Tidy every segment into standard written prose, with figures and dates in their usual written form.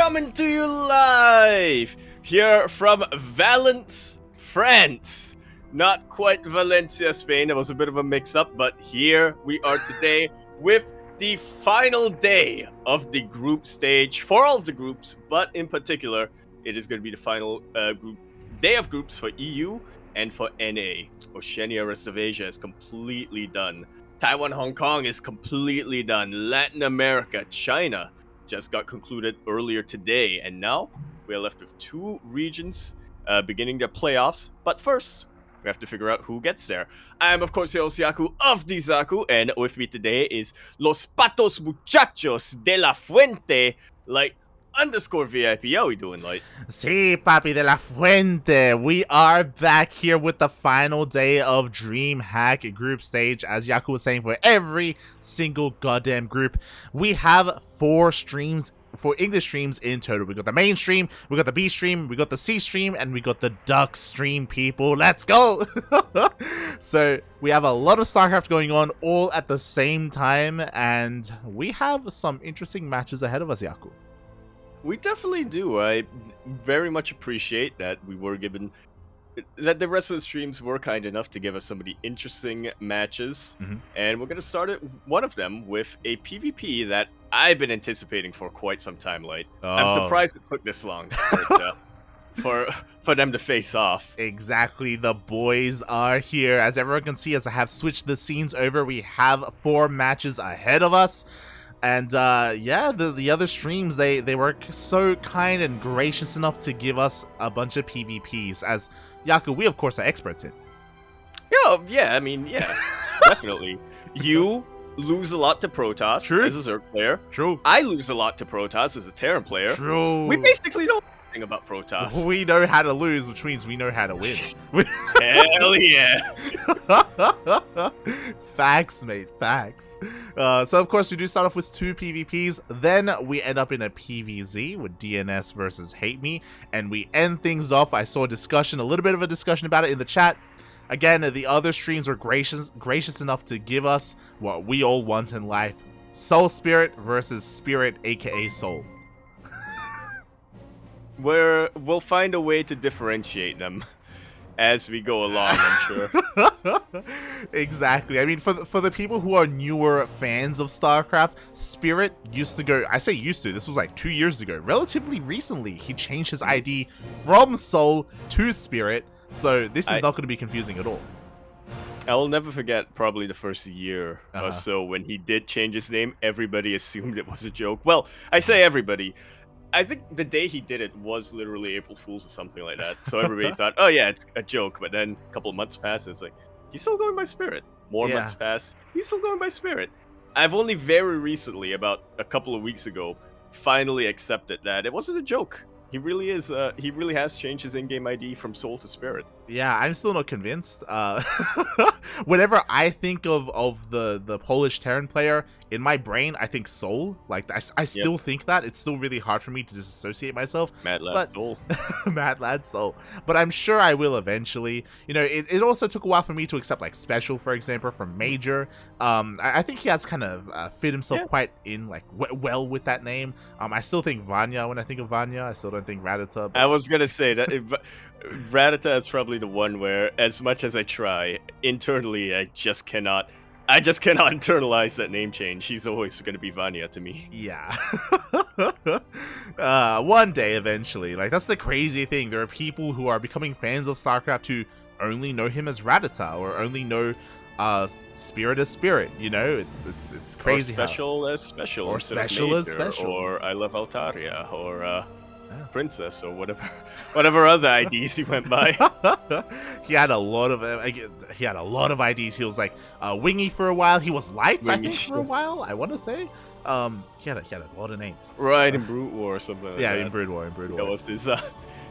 coming to you live here from Valence, France. Not quite Valencia, Spain. It was a bit of a mix-up, but here we are today with the final day of the group stage for all of the groups, but in particular, it is going to be the final day of groups for EU and for NA. Oceania, rest of Asia is completely done. Taiwan, Hong Kong is completely done. Latin America, China just got concluded earlier today, and now we are left with two regions beginning their playoffs. But first, we have to figure out who gets there. I am, of course, the Yakuzaku of the Zaku, and with me today is Los Patos Muchachos de la Fuente, _VIP. How we doing, Light? Sí, papi de la Fuente. We are back here with the final day of DreamHack group stage, as Yaku was saying, for every single goddamn group. We have 4 streams, 4 English streams in total. We got the main stream, we got the B stream, we got the C stream, and we got the Duck stream, people. Let's go! So we have a lot of StarCraft going on all at the same time, and we have some interesting matches ahead of us, Yaku. We definitely do. I very much appreciate that we were given, that the rest of the streams were kind enough to give us some of the interesting matches. And we're going to start one of them with a PvP that I've been anticipating for quite some time, Light. I'm surprised it took this long for them to face off. Exactly, the boys are here. As everyone can see, as I have switched the scenes over, we have 4 matches ahead of us. And yeah, the other streams, they were so kind and gracious enough to give us a bunch of PvPs, as Yaku, we of course are experts in. Yeah, I mean, yeah, definitely. You lose a lot to Protoss as a Zerg player. True. I lose a lot to Protoss as a Terran player. True. We basically know nothing about Protoss. We know how to lose, which means we know how to win. Hell yeah. Facts, mate, facts. So of course we do start off with 2 PvPs, then we end up in a PvZ with DNS versus Hate Me, and we end things off. I saw a little bit of a discussion about it in the chat. Again, the other streams were gracious enough to give us what we all want in life: Soul Spirit versus Spirit, aka Soul. We'll find a way to differentiate them as we go along, I'm sure. Exactly. I mean, for the people who are newer fans of StarCraft, Spirit used to go, I say used to, this was like 2 years ago. Relatively recently, he changed his ID from Soul to Spirit, so this is not going to be confusing at all. I will never forget probably the first year or so when he did change his name. Everybody assumed it was a joke. Well, I say everybody. I think the day he did it was literally April Fool's or something like that. So everybody thought, oh yeah, it's a joke. But then a couple of months passed, and it's like, he's still going by Spirit. More months pass, he's still going by Spirit. I've only very recently, about a couple of weeks ago, finally accepted that it wasn't a joke. He really is. He really has changed his in-game ID from Soul to Spirit. Yeah, I'm still not convinced. Whenever I think of the Polish Terran player, in my brain, I think Soul. Like, I still think that. It's still really hard for me to disassociate myself. Mad Lad Soul. Mad Lad Soul. But I'm sure I will eventually. You know, it also took a while for me to accept, like, Special, for example, from Major. I think he has kind of fit himself quite in, like, well with that name. I still think Vanya when I think of Vanya. I still don't think Radita. I was going to say that Radita is probably the one where, as much as I try, internally, I just cannot internalize that name change. He's always going to be Vanya to me. Yeah. One day, eventually. Like, that's the crazy thing. There are people who are becoming fans of StarCraft who only know him as Radita, or only know Spirit as Spirit. You know, it's crazy. Or Special as Special. Or Special as Special. Or I Love Altaria. Or Princess, or whatever other IDs he went by. He had a lot of IDs. He was like Wingy for a while. He was Light, I think, for a while. I want to say. He had a lot of names. Right, in Brood War or something. Like that. In Brood War. That was his.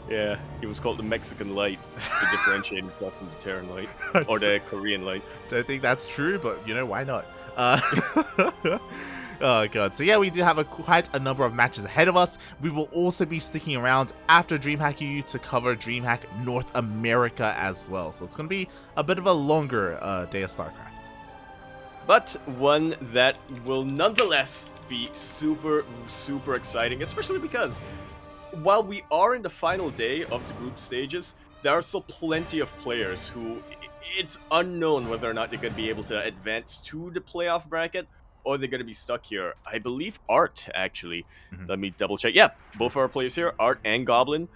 Yeah, he was called the Mexican Light to differentiate himself from the Terran Light or the Korean Light. Don't think that's true, but you know, why not? Oh god. So yeah, we do have quite a number of matches ahead of us. We will also be sticking around after DreamHack EU to cover DreamHack North America as well. So it's going to be a bit of a longer day of StarCraft. but one that will nonetheless be super, super exciting, especially because while we are in the final day of the group stages, there are still plenty of players who it's unknown whether or not they're going to be able to advance to the playoff bracket or they're going to be stuck here. I believe ArT, actually. Let me double check. Yeah, both our players here, ArT and Goblin,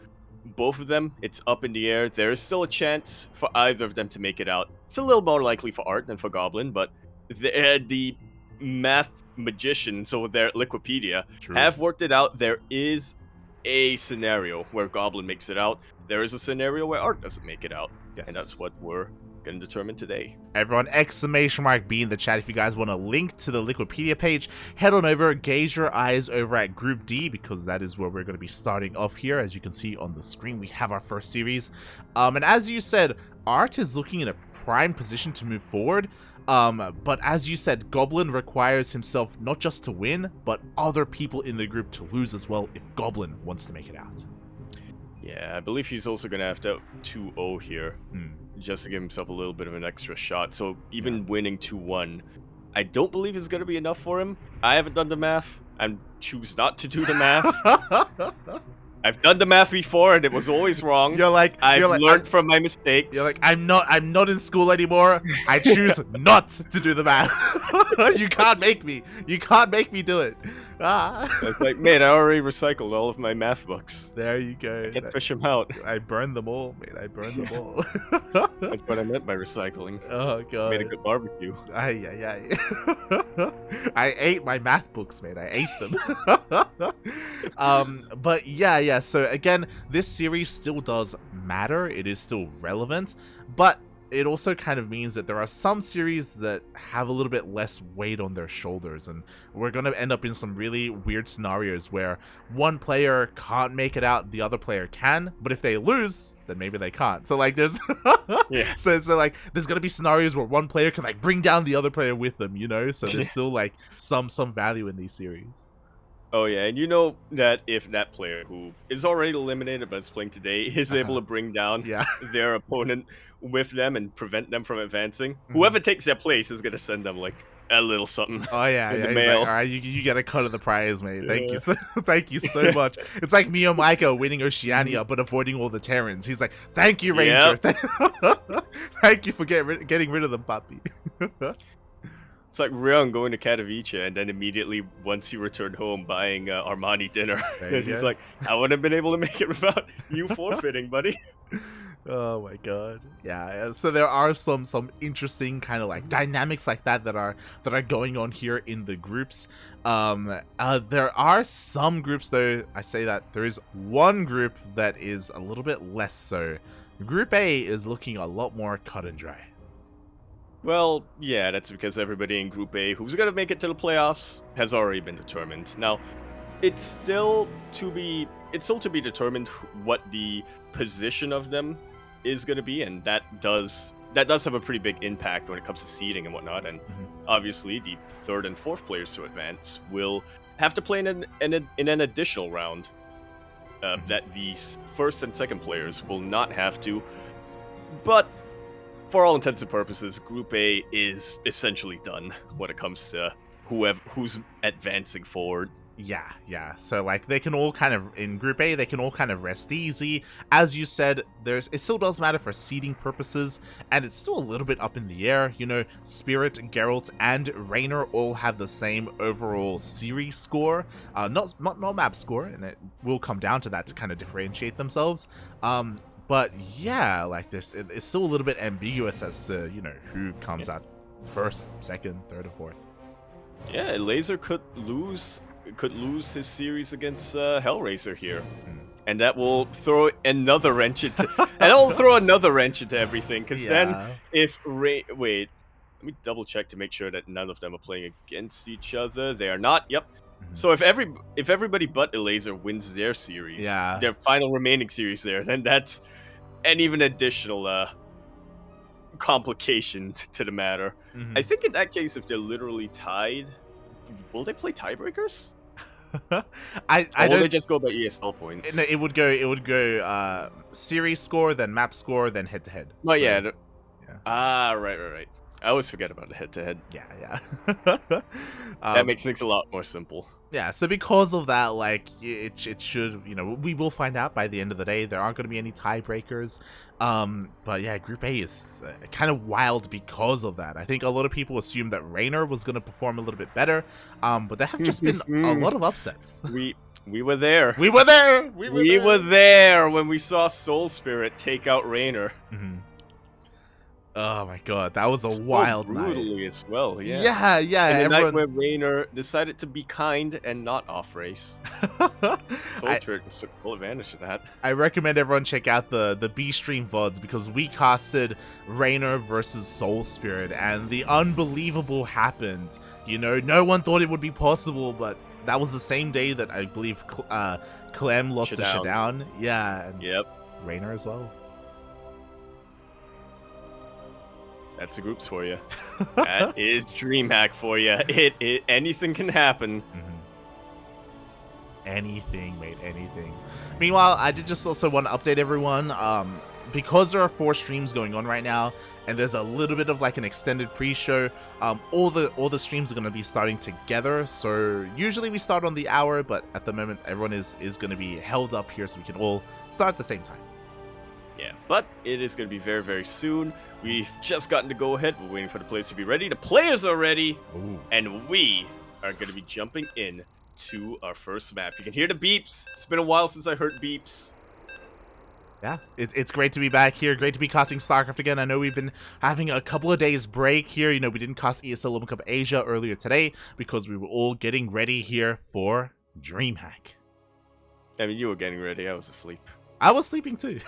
both of them, it's up in the air. There is still a chance for either of them to make it out. It's a little more likely for ArT than for Goblin, but the math magicians over there at Liquipedia have worked it out. There is a scenario where Goblin makes it out. There is a scenario where ArT doesn't make it out. Yes. And that's what we're going to determine today. Everyone, exclamation mark B in the chat if you guys want a link to the Liquipedia page. Head on over, gaze your eyes over at Group D, because that is where we're going to be starting off here. As you can see on the screen, we have our first series. And as you said, ArT is looking in a prime position to move forward. But as you said, Goblin requires himself not just to win, but other people in the group to lose as well if Goblin wants to make it out. Yeah, I believe he's also going to have to 2-0 here, just to give himself a little bit of an extra shot. So even winning 2-1, I don't believe is going to be enough for him. I haven't done the math. I choose not to do the math. I've done the math before, and it was always wrong. I've learned from my mistakes. You're like, I'm not in school anymore. I choose not to do the math. You can't make me. You can't make me do it. It's like, man, I already recycled all of my math books. There you go. I can't fish them out. I burned them all, mate. I burned them all. That's what I meant by recycling. Oh god. Made a good barbecue. I ate my math books, mate. I ate them. But yeah. So again, this series still does matter. It is still relevant, but it also kind of means that there are some series that have a little bit less weight on their shoulders, and we're going to end up in some really weird scenarios where one player can't make it out, the other player can, but if they lose, then maybe they can't. So like there's so like there's going to be scenarios where one player can like bring down the other player with them, you know? So there's still like some value in these series. Oh yeah, and you know that if that player who is already eliminated but is playing today is able to bring down their opponent with them and prevent them from advancing, whoever takes their place is gonna send them like a little something. Oh yeah, in yeah. the mail. Like, all right, you get a cut of the prize, mate. Thank you, thank you so much. It's like me and Micah winning Oceania but avoiding all the Terrans. He's like, thank you, Ranger. Thank you for getting rid of them, puppy. It's like Ryan going to Katowice and then immediately, once he returned home, buying Armani dinner. Because he's like, I wouldn't have been able to make it without you forfeiting, buddy. Oh my god. Yeah, so there are some interesting kind of like dynamics like that are going on here in the groups. There are some groups though, I say that there is one group that is a little bit less so. Group A is looking a lot more cut and dry. Well, yeah, that's because everybody in Group A who's going to make it to the playoffs has already been determined. Now, it's still to be determined what the position of them is going to be, and that does have a pretty big impact when it comes to seeding and whatnot. And obviously, the third and fourth players to advance will have to play in an additional round that the first and second players will not have to. But for all intents and purposes, Group A is essentially done when it comes to who's advancing forward. Yeah. So like they can all kind of in Group A, they can all kind of rest easy. As you said, it still does matter for seeding purposes, and it's still a little bit up in the air. You know, Spirit, Geralt, and Raynor all have the same overall series score, not map score, and it will come down to that to kind of differentiate themselves. But yeah, like this, it's still a little bit ambiguous as to, you know, who comes out first, second, third, and fourth. Yeah, Laser could lose his series against Hellraiser here, and that will throw another wrench into everything. Because then, wait, let me double check to make sure that none of them are playing against each other. They are not. Yep. So if everybody but Laser wins their series, their final remaining series there, then that's an even additional complication to the matter. I think in that case, if they're literally tied, will they play tiebreakers? I or will don't. They just go by ESL points? No, it would go series score, then map score, then head to head. Oh, so, yeah. Right. I always forget about the head-to-head. Yeah. That makes things a lot more simple. Yeah, so because of that, like, it should, we will find out by the end of the day. There aren't going to be any tiebreakers. But yeah, Group A is kind of wild because of that. I think a lot of people assumed that Raynor was going to perform a little bit better, but there have just been a lot of upsets. We were there. We were there! We were there when we saw Soul Spirit take out Raynor. Oh my god, that was a wild brutally night. as well, yeah. Yeah. And the night where Raynor decided to be kind and not off race. Soul Spirit just took full advantage of that. I recommend everyone check out the B stream VODs because we casted Raynor versus Soul Spirit and the unbelievable happened. No one thought it would be possible, but that was the same day that I believe Clem lost to Shadown. Yeah. And yep. Raynor as well. That's the groups for you. That is DreamHack for you. Anything can happen. Anything, mate, anything. Meanwhile, I did just also want to update everyone. Because there are 4 streams going on right now, and there's a little bit of like an extended pre-show. All the streams are going to be starting together. So usually we start on the hour, but at the moment everyone is going to be held up here, so we can all start at the same time. Yeah, but it is going to be very, very soon. We've just gotten to go ahead. We're waiting for the players to be ready. The players are ready. Ooh. And we are going to be jumping in to our first map. You can hear the beeps. It's been a while since I heard beeps. Yeah, it's great to be back here. Great to be casting StarCraft again. I know we've been having a couple of days break here. We didn't cast ESL Open Cup Asia earlier today because we were all getting ready here for DreamHack. I mean, you were getting ready. I was asleep. I was sleeping too.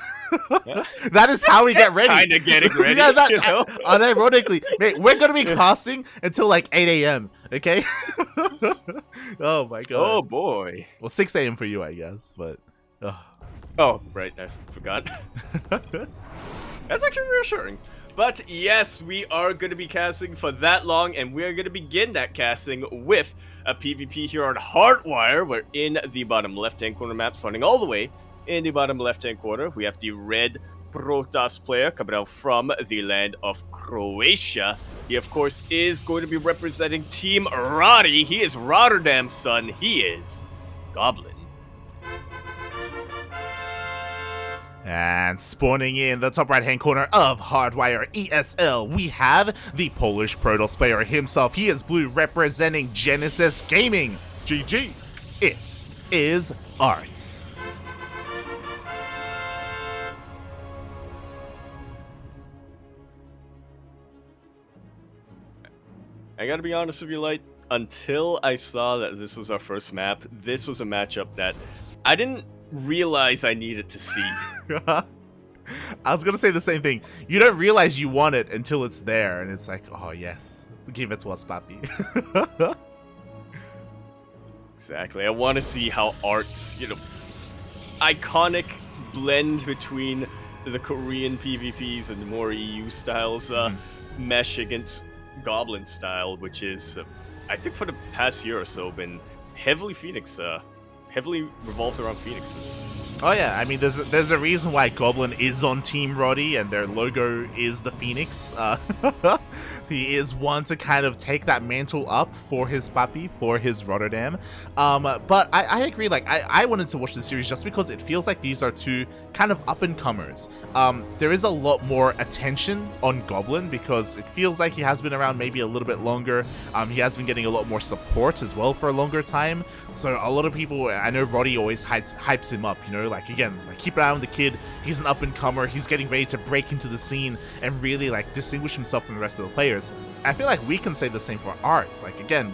Yeah. That is how we get ready. Kind of getting ready. Yeah, unironically, mate, we're gonna be casting until like 8 a.m. Okay. Oh my god. Oh boy. Well, 6 a.m. for you, I guess, but. Oh right, I forgot. That's actually reassuring. But yes, we are going to be casting for that long, and we are going to begin that casting with a PvP here on Hardwire. We're in the bottom left-hand corner map, starting all the way in the bottom left-hand corner. We have the red Protoss player coming out from the land of Croatia. He, of course, is going to be representing Team Roddy. He is Rotterdam's son. He is Goblin. And spawning in the top right-hand corner of Hardwire ESL, we have the Polish Protoss player himself. He is blue, representing Genesis Gaming. GG. It is ArT. I gotta be honest with you, Light. Until I saw that this was our first map, this was a matchup that I didn't realize I needed to see. I was gonna say the same thing. You don't realize you want it until it's there, and it's like, oh yes, give it to us, papi. Exactly. I want to see how ArT's, iconic blend between the Korean PvPs and the more EU styles mesh against Goblin style, which is, I think, for the past year or so, been heavily heavily revolved around Phoenixes. Oh yeah, I mean, there's a reason why Goblin is on Team Roddy and their logo is the Phoenix. He is one to kind of take that mantle up for his papi, for his Rotterdam. But I agree, like, I wanted to watch the series just because it feels like these are two kind of up-and-comers. There is a lot more attention on Goblin because it feels like he has been around maybe a little bit longer. He has been getting a lot more support as well for a longer time. So a lot of people, I know Roddy always hypes him up, like, again, like, keep an eye on the kid. He's an up-and-comer. He's getting ready to break into the scene and really, like, distinguish himself from the rest of the players. I feel like we can say the same for ArT. Like, again,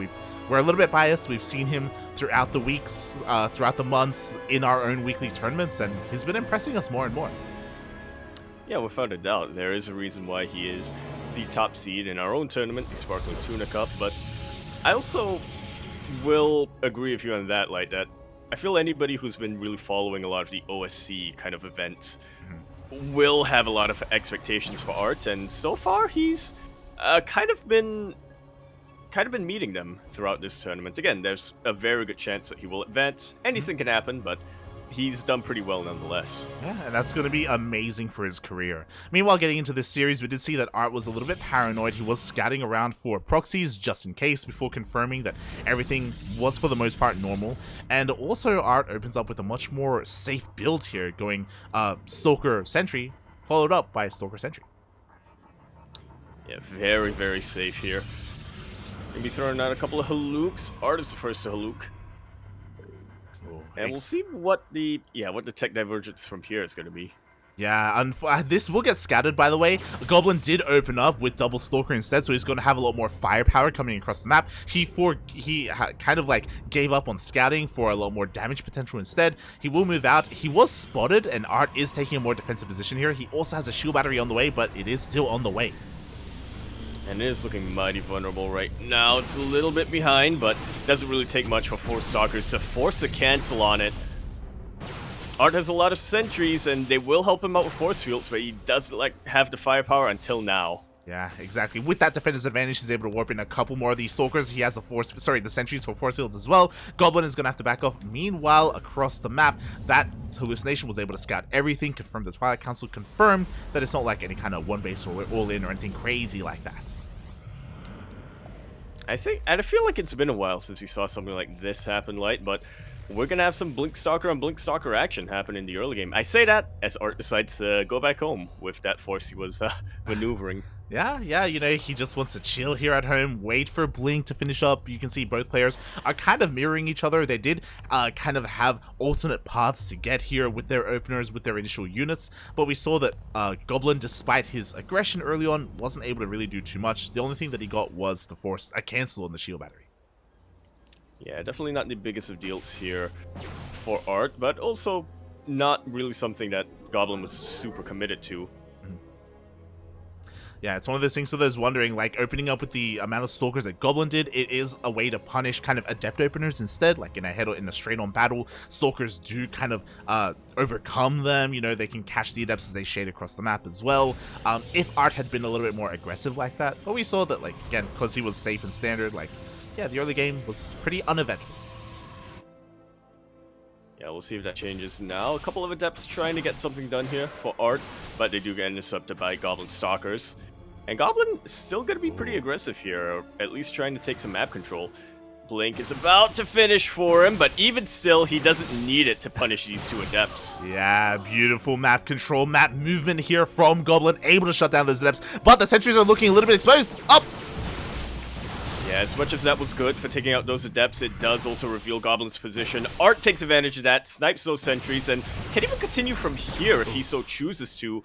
we're a little bit biased. We've seen him throughout the weeks, throughout the months in our own weekly tournaments, and he's been impressing us more and more. Yeah, without a doubt. There is a reason why he is the top seed in our own tournament, the Sparkling Tuna Cup, but I also will agree with you on that, like, that I feel anybody who's been really following a lot of the OSC kind of events will have a lot of expectations for ArT, and so far he's kind of been meeting them throughout this tournament. Again, there's a very good chance that he will advance. Anything can happen, but he's done pretty well nonetheless. Yeah, and that's going to be amazing for his career. Meanwhile, getting into this series, we did see that ArT was a little bit paranoid. He was scouting around for proxies just in case before confirming that everything was for the most part normal. And also, ArT opens up with a much more safe build here, going Stalker Sentry, followed up by Stalker Sentry. Yeah, very, very safe here. Gonna be throwing out a couple of halooks. ArT is the first to halook. And we'll see what the tech divergence from here is going to be. Yeah, this will get scattered, by the way. Goblin did open up with double Stalker instead, so he's going to have a lot more firepower coming across the map. He kind of like gave up on scouting for a lot more damage potential instead. He will move out. He was spotted, and ArT is taking a more defensive position here. He also has a shield battery on the way, but it is still on the way. And it is looking mighty vulnerable right now. It's a little bit behind, but doesn't really take much for 4 Stalkers to force a cancel on it. ArT has a lot of sentries, and they will help him out with force fields, but he doesn't have the firepower until now. Yeah, exactly. With that defender's advantage, he's able to warp in a couple more of these Stalkers. He has the sentries for force fields as well. Goblin is going to have to back off. Meanwhile, across the map, that hallucination was able to scout everything, confirm the Twilight Council, confirmed that it's not like any kind of one base or all-in or anything crazy like that. I feel like it's been a while since we saw something like this happen, but we're going to have some Blink Stalker on Blink Stalker action happen in the early game. I say that as ArT decides to go back home with that force he was maneuvering. Yeah, you know, he just wants to chill here at home, wait for Blink to finish up. You can see both players are kind of mirroring each other. They did kind of have alternate paths to get here with their openers, with their initial units, but we saw that Goblin, despite his aggression early on, wasn't able to really do too much. The only thing that he got was to force a cancel on the shield battery. Yeah, definitely not the biggest of deals here for ArT, but also not really something that Goblin was super committed to. Yeah, it's one of those things for those wondering, like, opening up with the amount of Stalkers that Goblin did, it is a way to punish kind of Adept openers instead. Like, in a straight-on battle, Stalkers do kind of overcome them. You know, they can catch the Adepts as they shade across the map as well. If ArT had been a little bit more aggressive like that, but we saw that, like, again, because he was safe and standard, like, yeah, the early game was pretty uneventful. Yeah, we'll see if that changes now. A couple of Adepts trying to get something done here for ArT, but they do get intercepted by Goblin Stalkers. And Goblin is still going to be pretty aggressive here, or at least trying to take some map control. Blink is about to finish for him, but even still, he doesn't need it to punish these 2 Adepts. Yeah, beautiful map control, map movement here from Goblin, able to shut down those Adepts, but the sentries are looking a little bit exposed. Up! Yeah, as much as that was good for taking out those Adepts, it does also reveal Goblin's position. ArT takes advantage of that, snipes those sentries, and can even continue from here if he so chooses to.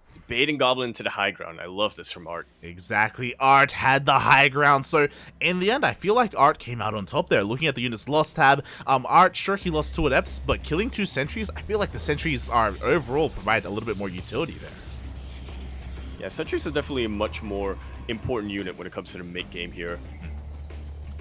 It's baiting Goblin to the high ground. I love this from ArT. Exactly, ArT had the high ground, so in the end, I feel like ArT came out on top there. Looking at the units lost tab, ArT, sure, he lost 2 Adepts, but killing 2 sentries, I feel like the sentries are overall provide a little bit more utility there. Yeah, sentries are definitely a much more important unit when it comes to the mid game here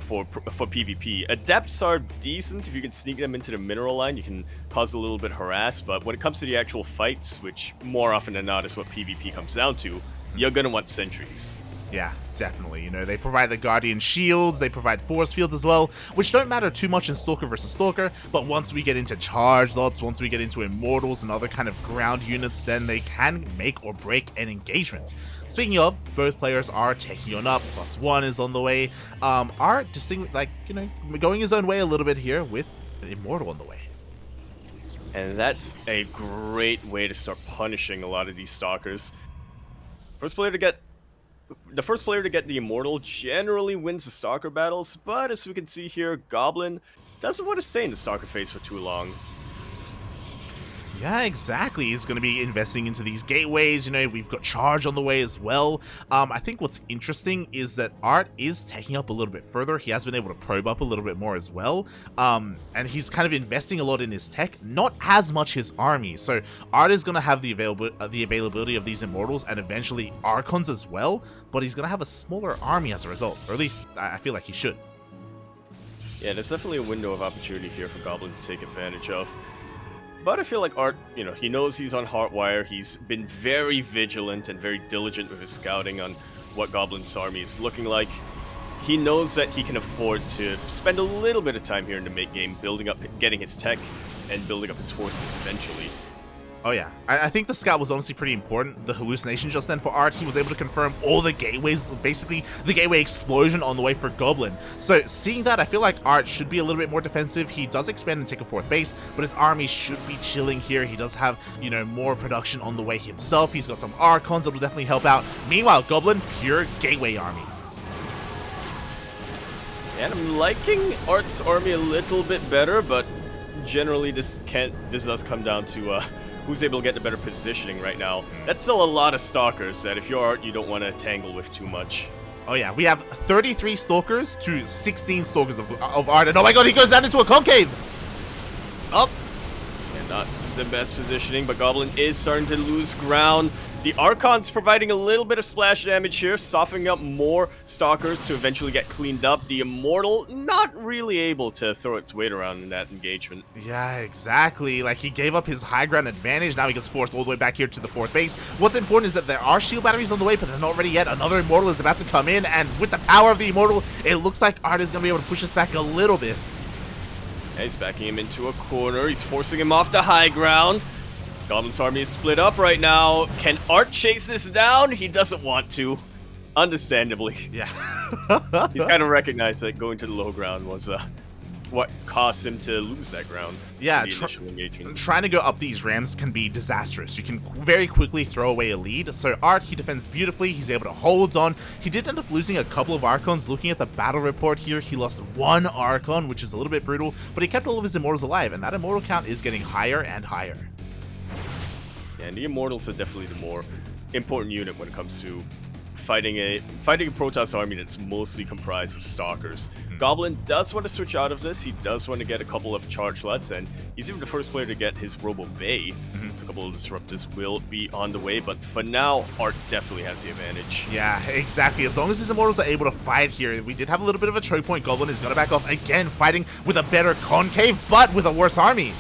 for PvP. Adepts are decent if you can sneak them into the mineral line. You can cause a little bit of harass, but when it comes to the actual fights, which more often than not is what PvP comes down to, you're gonna want sentries. Yeah, definitely. You know, they provide the Guardian shields, they provide force fields as well, which don't matter too much in Stalker versus Stalker, but once we get into charge lots, once we get into Immortals and other kind of ground units, then they can make or break an engagement. Speaking of, both players are taking on up, +1 is on the way. ArT going his own way a little bit here with an Immortal on the way. And that's a great way to start punishing a lot of these Stalkers. The first player to get the Immortal generally wins the Stalker battles, but as we can see here, Goblin doesn't want to stay in the Stalker phase for too long. Yeah, exactly. He's going to be investing into these gateways. You know, we've got charge on the way as well. I think what's interesting is that ArT is taking up a little bit further. He has been able to probe up a little bit more as well. And he's kind of investing a lot in his tech, not as much his army. So ArT is going to have the availability of these Immortals and eventually Archons as well, but he's going to have a smaller army as a result, or at least I feel like he should. Yeah, there's definitely a window of opportunity here for Goblin to take advantage of. But I feel like ArT, you know, he knows he's on Heartwire. He's been very vigilant and very diligent with his scouting on what Goblin's army is looking like. He knows that he can afford to spend a little bit of time here in the mid game, building up, getting his tech, and building up his forces eventually. Oh yeah, I think the scout was honestly pretty important. The hallucination just then for ArT, he was able to confirm all the gateways, basically the gateway explosion on the way for Goblin. So seeing that, I feel like ArT should be a little bit more defensive. He does expand and take a 4th base, but his army should be chilling here. He does have, you know, more production on the way himself. He's got some Archons that will definitely help out. Meanwhile, Goblin, pure gateway army. And I'm liking ArT's army a little bit better, but generally this does come down to who's able to get the better positioning right now. That's still a lot of Stalkers that if you're ArT, you don't want to tangle with too much. Oh yeah, we have 33 Stalkers to 16 Stalkers of ArT, and oh my god, he goes down into a concave! Up! And not the best positioning, but Goblin is starting to lose ground. The Archon's providing a little bit of splash damage here, softening up more Stalkers to eventually get cleaned up. The Immortal not really able to throw its weight around in that engagement. Yeah, exactly. Like, he gave up his high ground advantage. Now he gets forced all the way back here to the 4th base. What's important is that there are shield batteries on the way, but they're not ready yet. Another Immortal is about to come in, and with the power of the Immortal, it looks like ArT is going to be able to push us back a little bit. Yeah, he's backing him into a corner. He's forcing him off the high ground. Goblin's army is split up right now. Can ArT chase this down? He doesn't want to. Understandably. Yeah. He's kind of recognized that going to the low ground was what cost him to lose that ground. Yeah, in the initial engagement. Trying to go up these ramps can be disastrous. You can very quickly throw away a lead. So ArT, he defends beautifully. He's able to hold on. He did end up losing a couple of Archons. Looking at the battle report here, he lost 1 Archon, which is a little bit brutal, but he kept all of his Immortals alive, and that Immortal count is getting higher and higher. Yeah, and the Immortals are definitely the more important unit when it comes to fighting a Protoss army that's mostly comprised of Stalkers. Goblin does want to switch out of this. He does want to get a couple of charge lots, and he's even the first player to get his Robo Bay. So a couple of Disruptors will be on the way, but for now, ArT definitely has the advantage. Yeah, exactly. As long as his Immortals are able to fight here, we did have a little bit of a choke point. Goblin is going to back off again, fighting with a better concave, but with a worse army.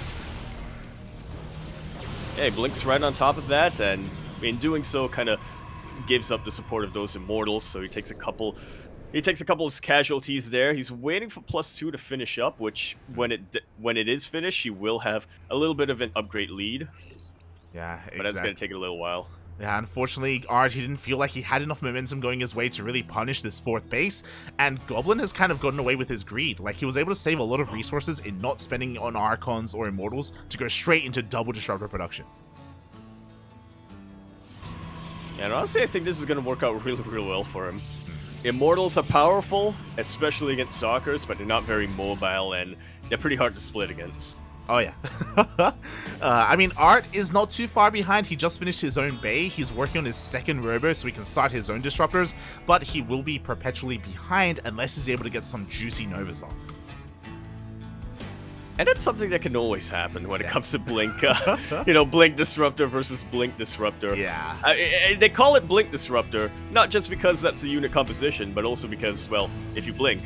Yeah, he blinks right on top of that, and in doing so, kind of gives up the support of those Immortals, so he takes a couple of casualties there. He's waiting for +2 to finish up, which when it is finished, he will have a little bit of an upgrade lead. Yeah, exactly. But that's going to take it a little while. Yeah, unfortunately, ArT, he didn't feel like he had enough momentum going his way to really punish this 4th base, and Goblin has kind of gotten away with his greed. Like, he was able to save a lot of resources in not spending on Archons or Immortals to go straight into double Disruptor production. Yeah, and honestly, I think this is going to work out really, really well for him. Immortals are powerful, especially against Stalkers, but they're not very mobile, and they're pretty hard to split against. Oh, yeah. I mean, ArT is not too far behind. He just finished his own bay. He's working on his 2nd Robo, so he can start his own Disruptors, but he will be perpetually behind unless he's able to get some juicy Novas off. And that's something that can always happen when it comes to Blink. Blink Disruptor versus Blink Disruptor. Yeah. They call it Blink Disruptor, not just because that's a unit composition, but also because, well, if you blink,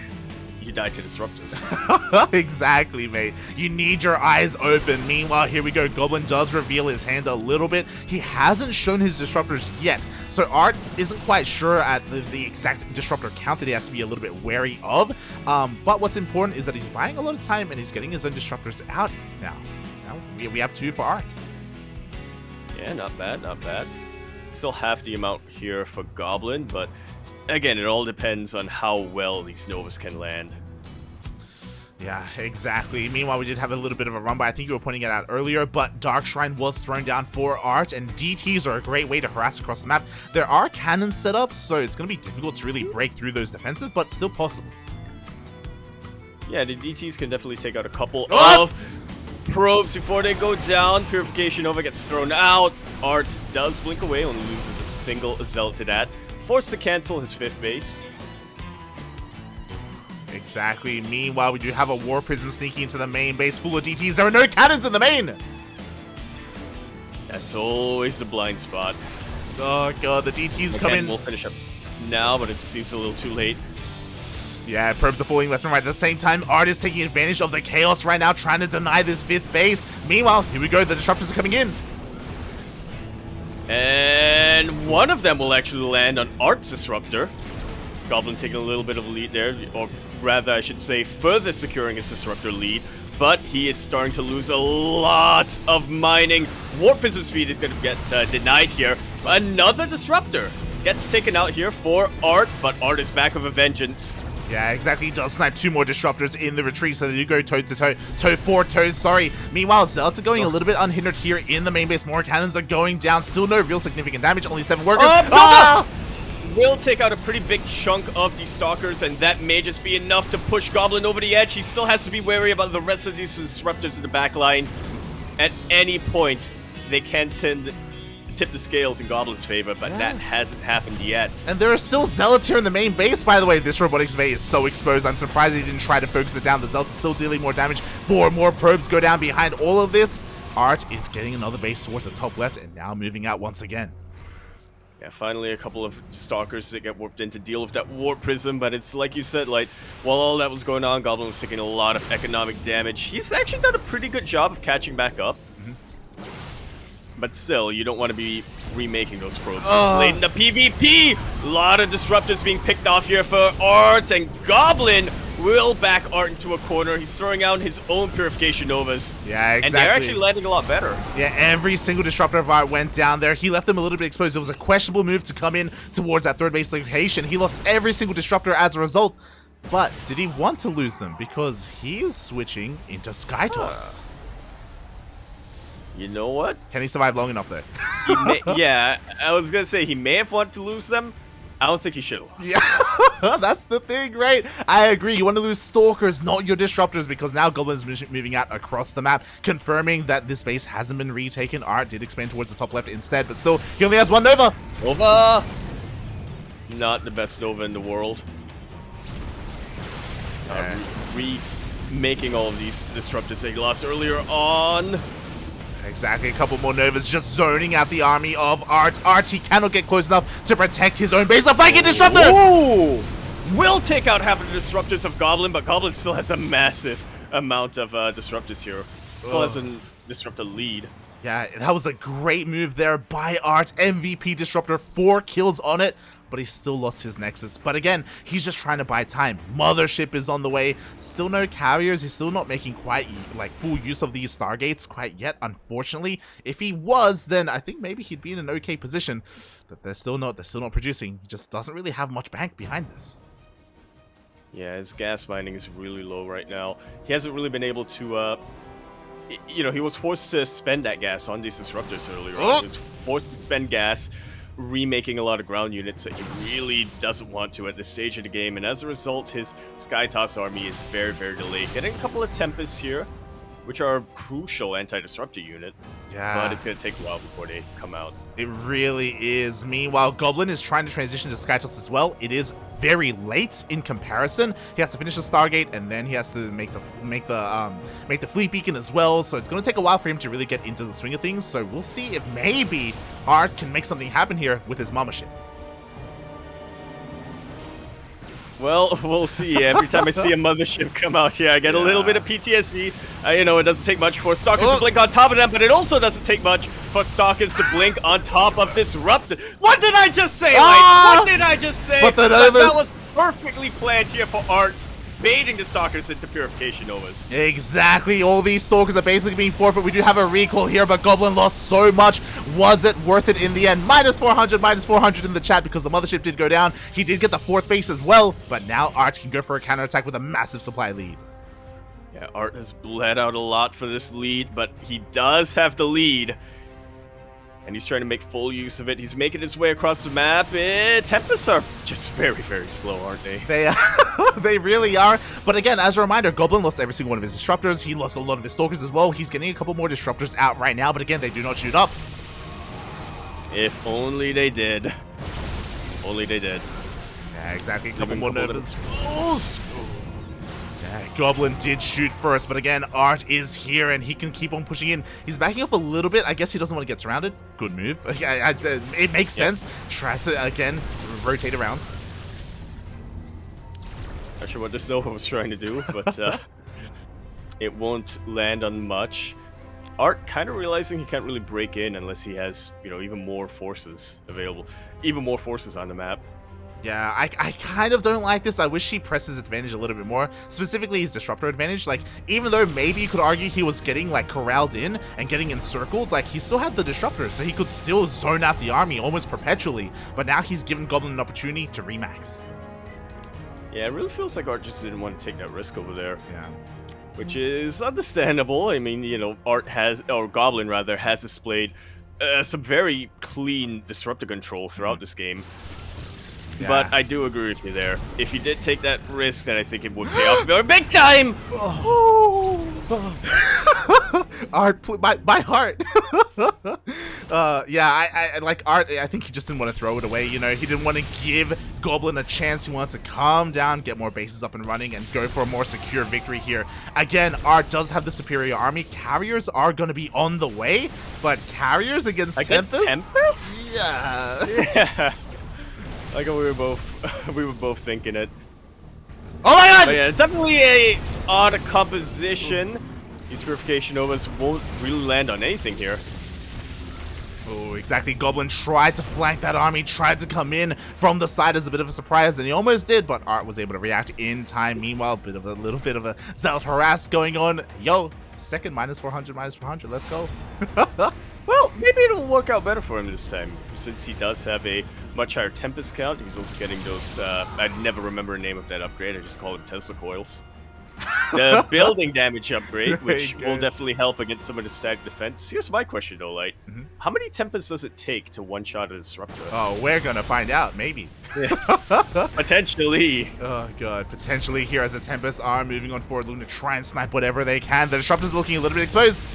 you die to Disruptors. Exactly, mate. You need your eyes open. Meanwhile, here we go. Goblin does reveal his hand a little bit. He hasn't shown his Disruptors yet, so ArT isn't quite sure at the exact Disruptor count that he has to be a little bit wary of. But what's important is that he's buying a lot of time and he's getting his own Disruptors out now. We have 2 for ArT. Yeah, not bad, not bad. Still half the amount here for Goblin, but again, it all depends on how well these Novas can land. Yeah, exactly. Meanwhile, we did have a little bit of a run by. I think you were pointing it out earlier, but Dark Shrine was thrown down for ArT, and DTs are a great way to harass across the map. There are cannons set up, so it's going to be difficult to really break through those defenses, but still possible. Yeah, the DTs can definitely take out a couple of probes before they go down. Purification Nova gets thrown out. ArT does blink away, only loses a single Zealot to that. Forced to cancel his 5th base. Exactly. Meanwhile, we do have a War Prism sneaking into the main base full of DTs. There are no cannons in the main! That's always the blind spot. Oh god, the DTs come in. We'll finish up now, but it seems a little too late. Yeah, probes are falling left and right. At the same time, ArT is taking advantage of the chaos right now, trying to deny this 5th base. Meanwhile, here we go. The Disruptors are coming in. And one of them will actually land on ArT's Disruptor. Goblin taking a little bit of a lead there, or rather, I should say, further securing his Disruptor lead. but he is starting to lose a lot of mining. Warp Prism speed is going to get denied here. Another Disruptor gets taken out here for ArT, but ArT is back with a vengeance. Yeah, exactly. He does snipe 2 more Disruptors in the retreat, so you go toe-to-toe. Toe-4 toes, sorry. Meanwhile, Zealots are going a little bit unhindered here in the main base. More cannons are going down. Still no real significant damage. Only 7 workers. Will take out a pretty big chunk of these Stalkers, and that may just be enough to push Goblin over the edge. He still has to be wary about the rest of these Disruptors in the back line. At any point, they can tend to tip the scales in Goblin's favor, but that hasn't happened yet. And there are still Zealots here in the main base, by the way. This Robotics Bay is so exposed. I'm surprised he didn't try to focus it down. The Zealots are still dealing more damage. 4 more probes go down behind all of this. ArT is getting another base towards the top left and now moving out once again. Yeah, finally a couple of Stalkers that get warped in to deal with that Warp Prism, but it's like you said, like, while all that was going on, Goblin was taking a lot of economic damage. He's actually done a pretty good job of catching back up. But still, you don't want to be remaking those probes. It's late in the PvP! A lot of Disruptors being picked off here for ArT, and Goblin will back ArT into a corner. He's throwing out his own Purification Novas. Yeah, exactly. And they're actually landing a lot better. Yeah, every single Disruptor of ArT went down there. He left them a little bit exposed. It was a questionable move to come in towards that 3rd base location. He lost every single Disruptor as a result. But did he want to lose them? Because he is switching into Skytoss. You know what? Can he survive long enough there? Yeah, I was going to say he may have wanted to lose them. I don't think he should have lost. Yeah, that's the thing, right? I agree. You want to lose Stalkers, not your Disruptors, because now Goblin's moving out across the map, confirming that this base hasn't been retaken. ArT did expand towards the top left instead, but still, he only has 1 Nova. Nova! Not the best Nova in the world. Remaking all of these Disruptors that he lost earlier on. Exactly, a couple more Novas just zoning out the army of ArT. ArT, he cannot get close enough to protect his own base. A flanking Disruptor! Ooh. Will take out half of the Disruptors of Goblin, but Goblin still has a massive amount of Disruptors here. Still has a Disruptor lead. Yeah, that was a great move there by ArT. MVP Disruptor, 4 kills on it, but he still lost his Nexus. But again, he's just trying to buy time. Mothership is on the way. Still no carriers. He's still not making quite like full use of these Stargates quite yet, unfortunately. If he was, then I think maybe he'd be in an okay position. But they're still not producing. He just doesn't really have much bank behind this. Yeah, his gas mining is really low right now. He hasn't really been able to you know, he was forced to spend that gas on these Disruptors earlier on. He was forced to spend gas remaking a lot of ground units that he really doesn't want to at this stage of the game, and as a result, his Skytoss army is very, very delayed. Getting a couple of Tempests here, which are a crucial anti-disruptor unit. Yeah. But it's going to take a while before they come out. It really is. Meanwhile, Goblin is trying to transition to Skytoss as well. It is very late in comparison. He has to finish the Stargate, and then he has to make the Fleet Beacon as well. So it's going to take a while for him to really get into the swing of things. So we'll see if maybe ArT can make something happen here with his mama ship. Well, we'll see. Every time I see a mothership come out here, I get a little bit of PTSD. You know, it doesn't take much for Stalkers to blink on top of them, but it also doesn't take much for Stalkers to blink on top of Disruptor. What did I just say, What did I just say? But that was perfectly planned here for ArT, baiting the Stalkers into Purification Novas. Exactly. All these Stalkers are basically being forfeit. We do have a recall here, but Goblin lost so much. Was it worth it in the end? Minus 400 in the chat because the mothership did go down. He did get the 4th base as well, but now ArT can go for a counterattack with a massive supply lead. Yeah, ArT has bled out a lot for this lead, but he does have the lead. And he's trying to make full use of it. He's making his way across the map. Tempests are just very, very slow, aren't they? They really are. But again, as a reminder, Goblin lost every single one of his Disruptors. He lost a lot of his Stalkers as well. He's getting a couple more Disruptors out right now, but again, they do not shoot up. If only they did. If only they did. Yeah, exactly. A couple more Novas. Yeah, Goblin did shoot first, but again, ArT is here and he can keep on pushing in. He's backing off a little bit. I guess he doesn't want to get surrounded. Good move. It makes sense. Tries to, again, rotate around. Not sure what this Nova was trying to do, but it won't land on much. ArT kind of realizing he can't really break in unless he has, you know, even more forces available. Even more forces on the map. Yeah, I kind of don't like this. I wish he pressed his advantage a little bit more, specifically his disruptor advantage. Like, even though maybe you could argue he was getting like corralled in and getting encircled, like he still had the disruptor, so he could still zone out the army almost perpetually. But now he's given Goblin an opportunity to remax. Yeah, it really feels like ArT just didn't want to take that risk over there. Yeah. Which is understandable. I mean, you know, ArT has, or Goblin rather, has displayed some very clean disruptor control throughout this game. Yeah. But I do agree with you there. If you did take that risk, then I think it would pay off very big time! ArT, my heart. Yeah, I like ArT. I think he just didn't want to throw it away. You know, he didn't want to give Goblin a chance. He wanted to calm down, get more bases up and running, and go for a more secure victory here. Again, ArT does have the superior army. Carriers are going to be on the way, but carriers against Tempest? Yeah. Yeah. Like we were both thinking it. Oh my god! But yeah, it's definitely a odd composition. These purification novas won't really land on anything here. Oh, exactly. Goblin tried to flank that army, tried to come in from the side as a bit of a surprise, and he almost did, but ArT was able to react in time. Meanwhile, a little bit of a Zealot harass going on. Yo, second -400, -400. Let's go. Well, maybe it'll work out better for him this time, since he does have a much higher Tempest count. He's also getting those, I'd never remember the name of that upgrade, I just call them Tesla coils. The building damage upgrade, which will definitely help against some of the static defense. Here's my question though, Light. How many Tempests does it take to one-shot a Disruptor? Oh, we're gonna find out, maybe. Potentially. Oh god, potentially here as the Tempests are moving on forward, looking to try and snipe whatever they can. The Disruptor's looking a little bit exposed.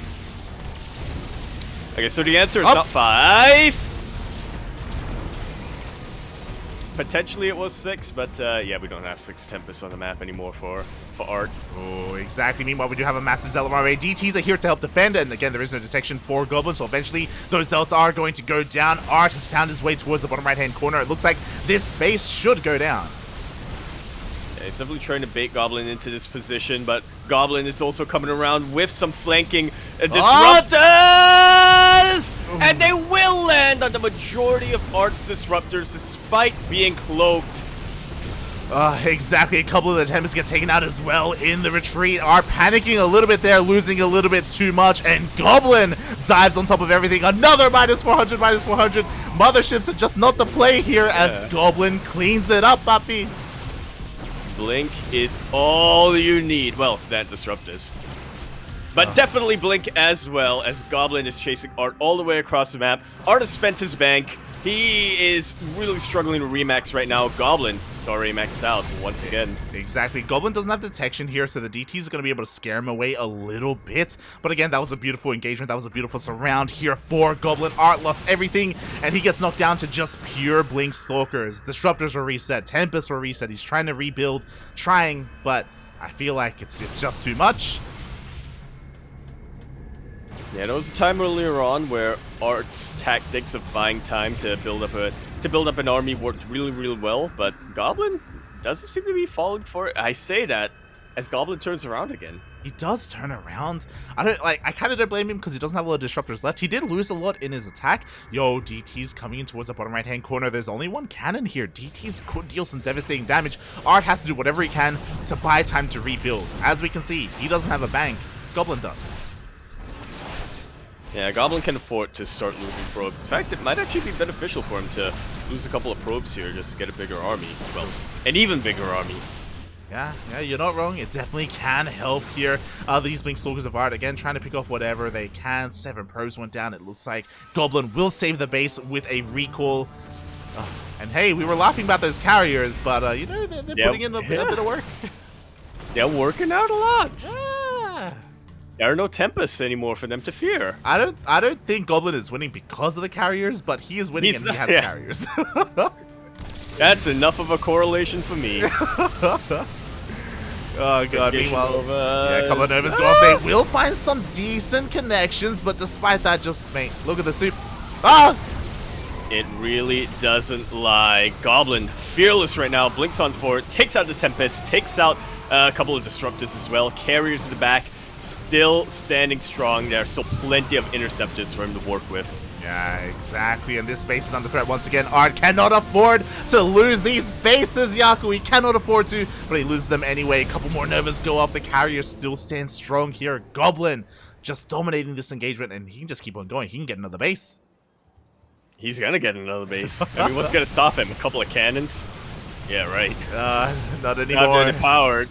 Okay, so the answer is not 5. Potentially it was 6, but yeah, we don't have 6 Tempests on the map anymore for ArT. Oh, exactly. Meanwhile, we do have a massive Zealot array. DTs are here to help defend, and again, there is no detection for Goblin, so eventually those Zealots are going to go down. ArT has found his way towards the bottom right-hand corner. It looks like this base should go down. Yeah, he's definitely trying to bait Goblin into this position, but Goblin is also coming around with some flanking disruptors! And they will land on the majority of ArT's disruptors despite being cloaked. Exactly. A couple of the Tempests get taken out as well in the retreat. ArT panicking a little bit there, losing a little bit too much, and Goblin dives on top of everything. Another -400, -400. Motherships are just not the play here as Goblin cleans it up, puppy. Blink is all you need. Well, that Disruptors. But definitely Blink as well, as Goblin is chasing ArT all the way across the map. ArT has spent his bank. He is really struggling to remax right now. Goblin is already maxed out once again. Exactly. Goblin doesn't have detection here, so the DTs are going to be able to scare him away a little bit. But again, that was a beautiful engagement. That was a beautiful surround here for Goblin. ArT lost everything, and he gets knocked down to just pure Blink Stalkers. Disruptors were reset. Tempests were reset. He's trying to rebuild, but I feel like it's just too much. Yeah, there was a time earlier on where ArT's tactics of buying time to build up an army worked really, really well, but Goblin doesn't seem to be falling for it. I say that as Goblin turns around again. He does turn around. I kind of don't blame him because he doesn't have a lot of disruptors left. He did lose a lot in his attack. Yo, DT's coming in towards the bottom right-hand corner. There's only one cannon here. DT's could deal some devastating damage. ArT has to do whatever he can to buy time to rebuild. As we can see, he doesn't have a bank. Goblin does. Yeah, Goblin can afford to start losing probes. In fact, it might actually be beneficial for him to lose a couple of probes here just to get a bigger army. Well, an even bigger army. Yeah, you're not wrong. It definitely can help here. These Blink Stalkers of ArT, again, trying to pick off whatever they can. 7 probes went down. It looks like Goblin will save the base with a recall. And hey, we were laughing about those carriers, but, you know, they're putting in a bit of work. They're working out a lot. Yeah. There are no Tempests anymore for them to fear. I don't think Goblin is winning because of the carriers, but he is winning and he has carriers. That's enough of a correlation for me. Oh god, meanwhile, yeah, a couple of Novas go off. They will find some decent connections, but despite that, just, mate, look at the soup. Ah! It really doesn't lie. Goblin, fearless right now, blinks on forward, takes out the Tempest, takes out a couple of Disruptors as well, carriers in the back. Still standing strong. There are still plenty of interceptors for him to work with. Yeah, exactly. And this base is under threat once again. ArT cannot afford to lose these bases, Yaku. He cannot afford to, but he loses them anyway. A couple more Novas go off. The carrier still stands strong here. Goblin just dominating this engagement, and he can just keep on going. He can get another base. He's gonna get another base. I mean, what's gonna stop him? A couple of cannons? Yeah, right. Not anymore. Not powered.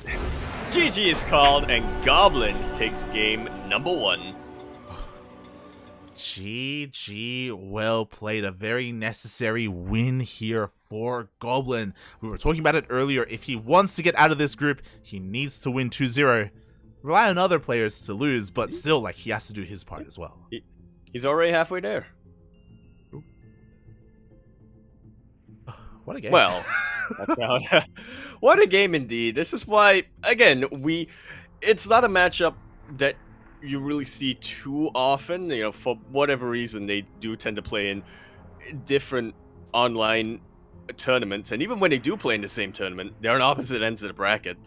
GG is called, and Goblin takes game number 1. GG, well played. A very necessary win here for Goblin. We were talking about it earlier. If he wants to get out of this group, he needs to win 2-0. Rely on other players to lose, but still, like, he has to do his part as well. He's already halfway there. What a game. Well, what a game indeed. This is why, again, it's not a matchup that you really see too often. You know, for whatever reason, they do tend to play in different online tournaments, and even when they do play in the same tournament, they're on opposite ends of the bracket.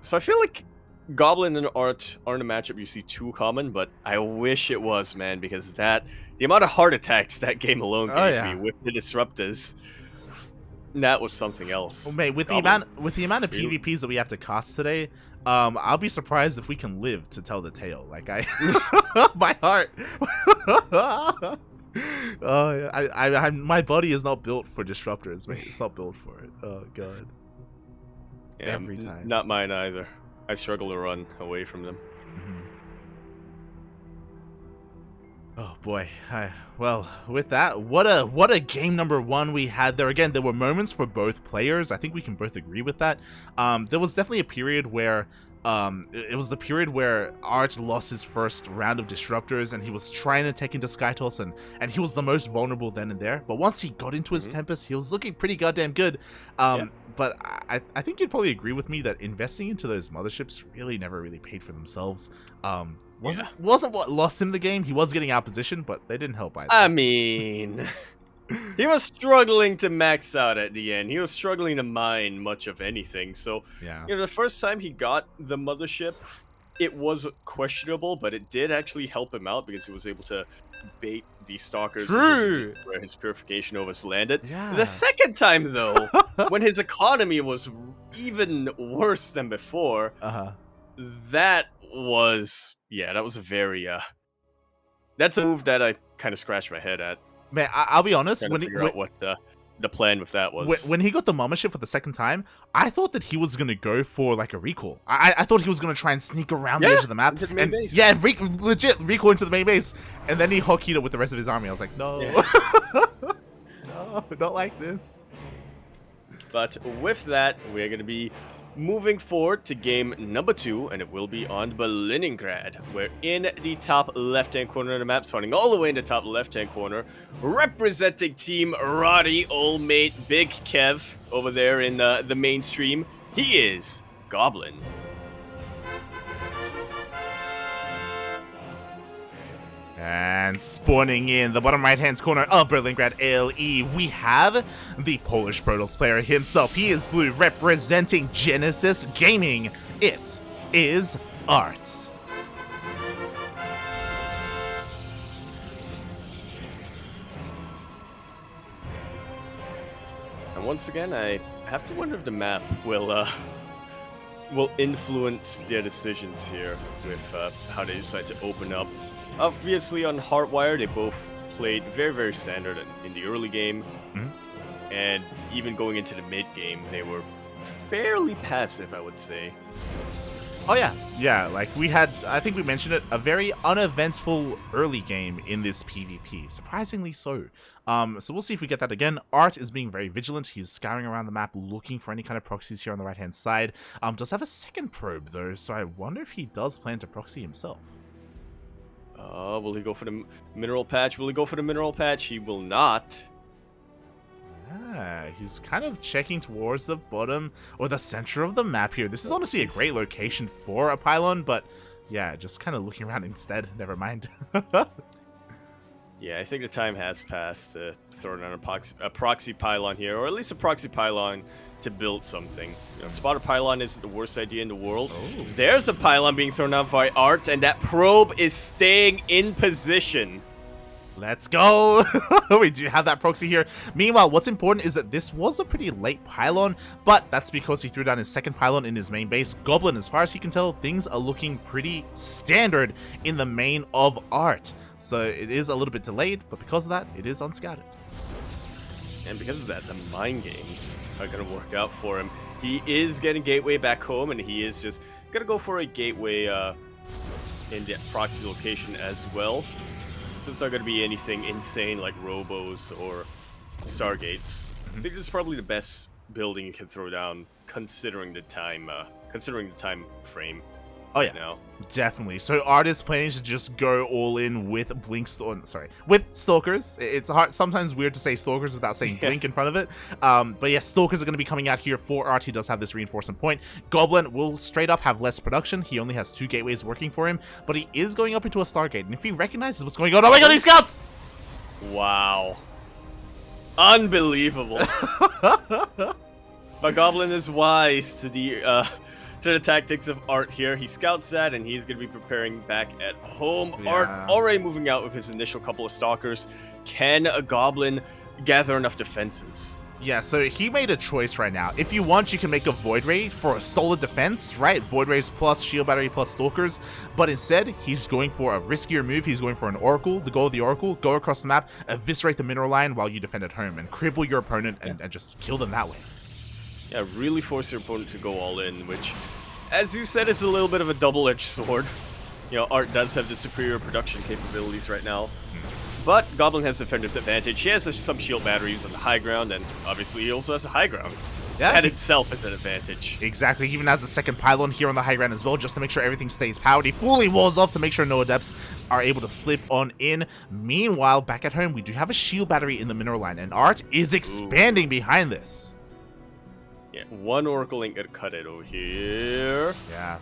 So I feel like Goblin and ArT aren't a matchup you see too common, but I wish it was, man, because the amount of heart attacks that game alone gave me with the disruptors, that was something else. Well, mate, with the amount of PvPs that we have to cast today, I'll be surprised if we can live to tell the tale. Like my heart. My body is not built for disruptors, mate. It's not built for it. Oh god. Yeah, every time. Not mine either. I struggle to run away from them. Oh boy. Well, with that, what a game number 1 we had there. Again, there were moments for both players. I think we can both agree with that. There was definitely a period where it was the period where ArT lost his first round of disruptors, and he was trying to take into Skytoss, and he was the most vulnerable then and there. But once he got into his Tempest, he was looking pretty goddamn good. But I think you'd probably agree with me that investing into those motherships really never really paid for themselves. Wasn't what lost him the game. He was getting out position, but they didn't help either. I mean, he was struggling to max out at the end. He was struggling to mine much of anything. So, yeah, you know, the first time he got the mothership, it was questionable, but it did actually help him out because he was able to bait the stalkers where his purification overs landed. Yeah. The second time, though, when his economy was even worse than before, that was a very that's a move that I kind of scratched my head at. Man, I'll be honest, when out what the plan with that was. When he got the mama ship for the second time, I thought that he was gonna go for like a recall. I thought he was gonna try and sneak around the edge of the map, into the main base. Yeah, legit recall into the main base, and then he hotkeyed it with the rest of his army. I was like, no, no, not like this. But with that, we're gonna be moving forward to game number 2, and it will be on Kaliningrad. We're in the top left-hand corner of the map, starting all the way in the top left-hand corner, representing Team Roddy, old mate Big Kev over there in the mainstream. He is Goblin. And spawning in the bottom right-hand corner of Kaliningrad ALE, we have the Polish Protoss player himself. He is blue, representing Genesis Gaming. It is ArT. And once again, I have to wonder if the map will influence their decisions here with how they decide to open up. Obviously, on Heartwire, they both played very, very standard in the early game, and even going into the mid game, they were fairly passive, I would say. Oh yeah, like we had, I think we mentioned it, a very uneventful early game in this PvP, surprisingly so. So we'll see if we get that again. ArT is being very vigilant. He's scouring around the map looking for any kind of proxies here on the right hand side. Does have a second probe though, so I wonder if he does plan to proxy himself. Will he go for the mineral patch? Will he go for the mineral patch? He will not. Yeah, he's kind of checking towards the bottom or the center of the map here. This is honestly a great location for a pylon, but yeah, just kind of looking around instead. Never mind. Yeah, I think the time has passed to throw down a proxy pylon here, or at least a proxy pylon to build something. You know, spotter pylon isn't the worst idea in the world. Oh. There's a pylon being thrown out by ArT, and that probe is staying in position. Let's go! We do have that proxy here. Meanwhile, what's important is that this was a pretty late pylon, but that's because he threw down his second pylon in his main base. Goblin, as far as he can tell, things are looking pretty standard in the main of ArT. So it is a little bit delayed, but because of that, it is unscattered. And because of that, the mind games are going to work out for him. He is getting gateway back home, and he is just going to go for a gateway in the proxy location as well. So it's not going to be anything insane like Robos or Stargates. I think this is probably the best building you can throw down, considering the time frame. Oh yeah, now. Definitely. So ArT is planning to just go all in with with Stalkers. It's hard, sometimes weird to say Stalkers without saying Blink in front of it. But yeah, Stalkers are going to be coming out here for ArT. He does have this reinforcement point. Goblin will straight up have less production. He only has 2 gateways working for him, but he is going up into a Stargate. And if he recognizes what's going on, oh my god, he scouts! Wow. Unbelievable. But Goblin is wise to the tactics of ArT here. He scouts that, and he's going to be preparing back at home. Yeah. ArT already moving out with his initial couple of stalkers. Can a Goblin gather enough defenses? Yeah, so he made a choice right now. If you want, you can make a Void Ray for a solid defense, right? Void Rays plus Shield Battery plus Stalkers. But instead, he's going for a riskier move. He's going for an Oracle. The goal of the Oracle, go across the map, eviscerate the mineral line while you defend at home, and cripple your opponent and just kill them that way. Yeah, really force your opponent to go all in, which, as you said, is a little bit of a double-edged sword. You know, ArT does have the superior production capabilities right now. But Goblin has Defender's advantage. He has some shield batteries on the high ground, and obviously he also has a high ground. Yeah. That itself is an advantage. Exactly. He even has a second pylon here on the high ground as well, just to make sure everything stays powered. He fully walls off to make sure no adepts are able to slip on in. Meanwhile, back at home, we do have a shield battery in the mineral line, and ArT is expanding behind this. Yeah, one Oracle ain't gonna cut it over here. Yeah.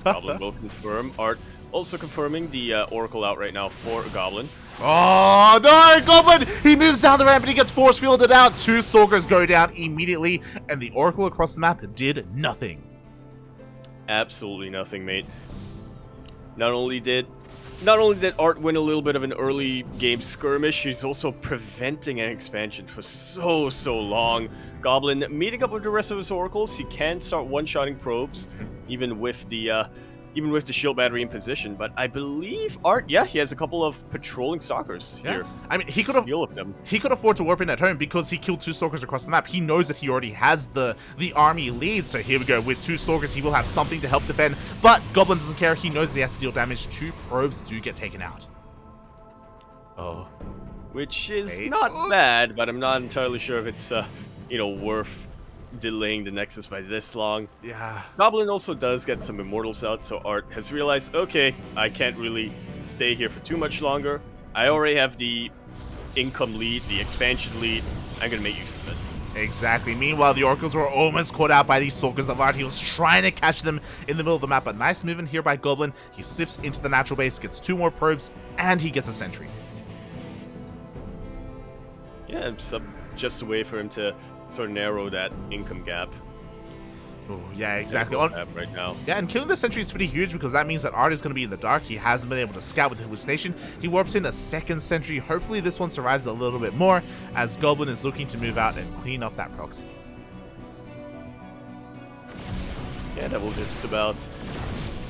Goblin will confirm. ArT also confirming the Oracle out right now for Goblin. Oh no, Goblin! He moves down the ramp and he gets force fielded out. 2 Stalkers go down immediately, and the Oracle across the map did nothing. Absolutely nothing, mate. Not only did ArT win a little bit of an early game skirmish, he's also preventing an expansion for so long. Goblin meeting up with the rest of his oracles. He can start one-shotting probes, even with the shield battery in position. But I believe ArT, yeah, he has a couple of patrolling stalkers here. I mean, he could afford to warp in at home because he killed 2 Stalkers across the map. He knows that he already has the army lead. So here we go. With 2 Stalkers, he will have something to help defend. But Goblin doesn't care. He knows that he has to deal damage. 2 probes do get taken out. Oh. Which is not bad, but I'm not entirely sure if it's worth delaying the Nexus by this long. Yeah. Goblin also does get some Immortals out, so ArT has realized, okay, I can't really stay here for too much longer. I already have the income lead, the expansion lead. I'm gonna make use of it. Exactly. Meanwhile, the Oracles were almost caught out by these Stalkers of ArT. He was trying to catch them in the middle of the map, but nice movement here by Goblin. He sips into the natural base, gets 2 more probes, and he gets a sentry. Yeah, just a way for him to sort of narrow that income gap. Oh, yeah, exactly. Right now. Yeah, and killing the sentry is pretty huge because that means that ArT is going to be in the dark. He hasn't been able to scout with the hallucination. He warps in a second sentry. Hopefully this one survives a little bit more as Goblin is looking to move out and clean up that proxy. Yeah, that will just about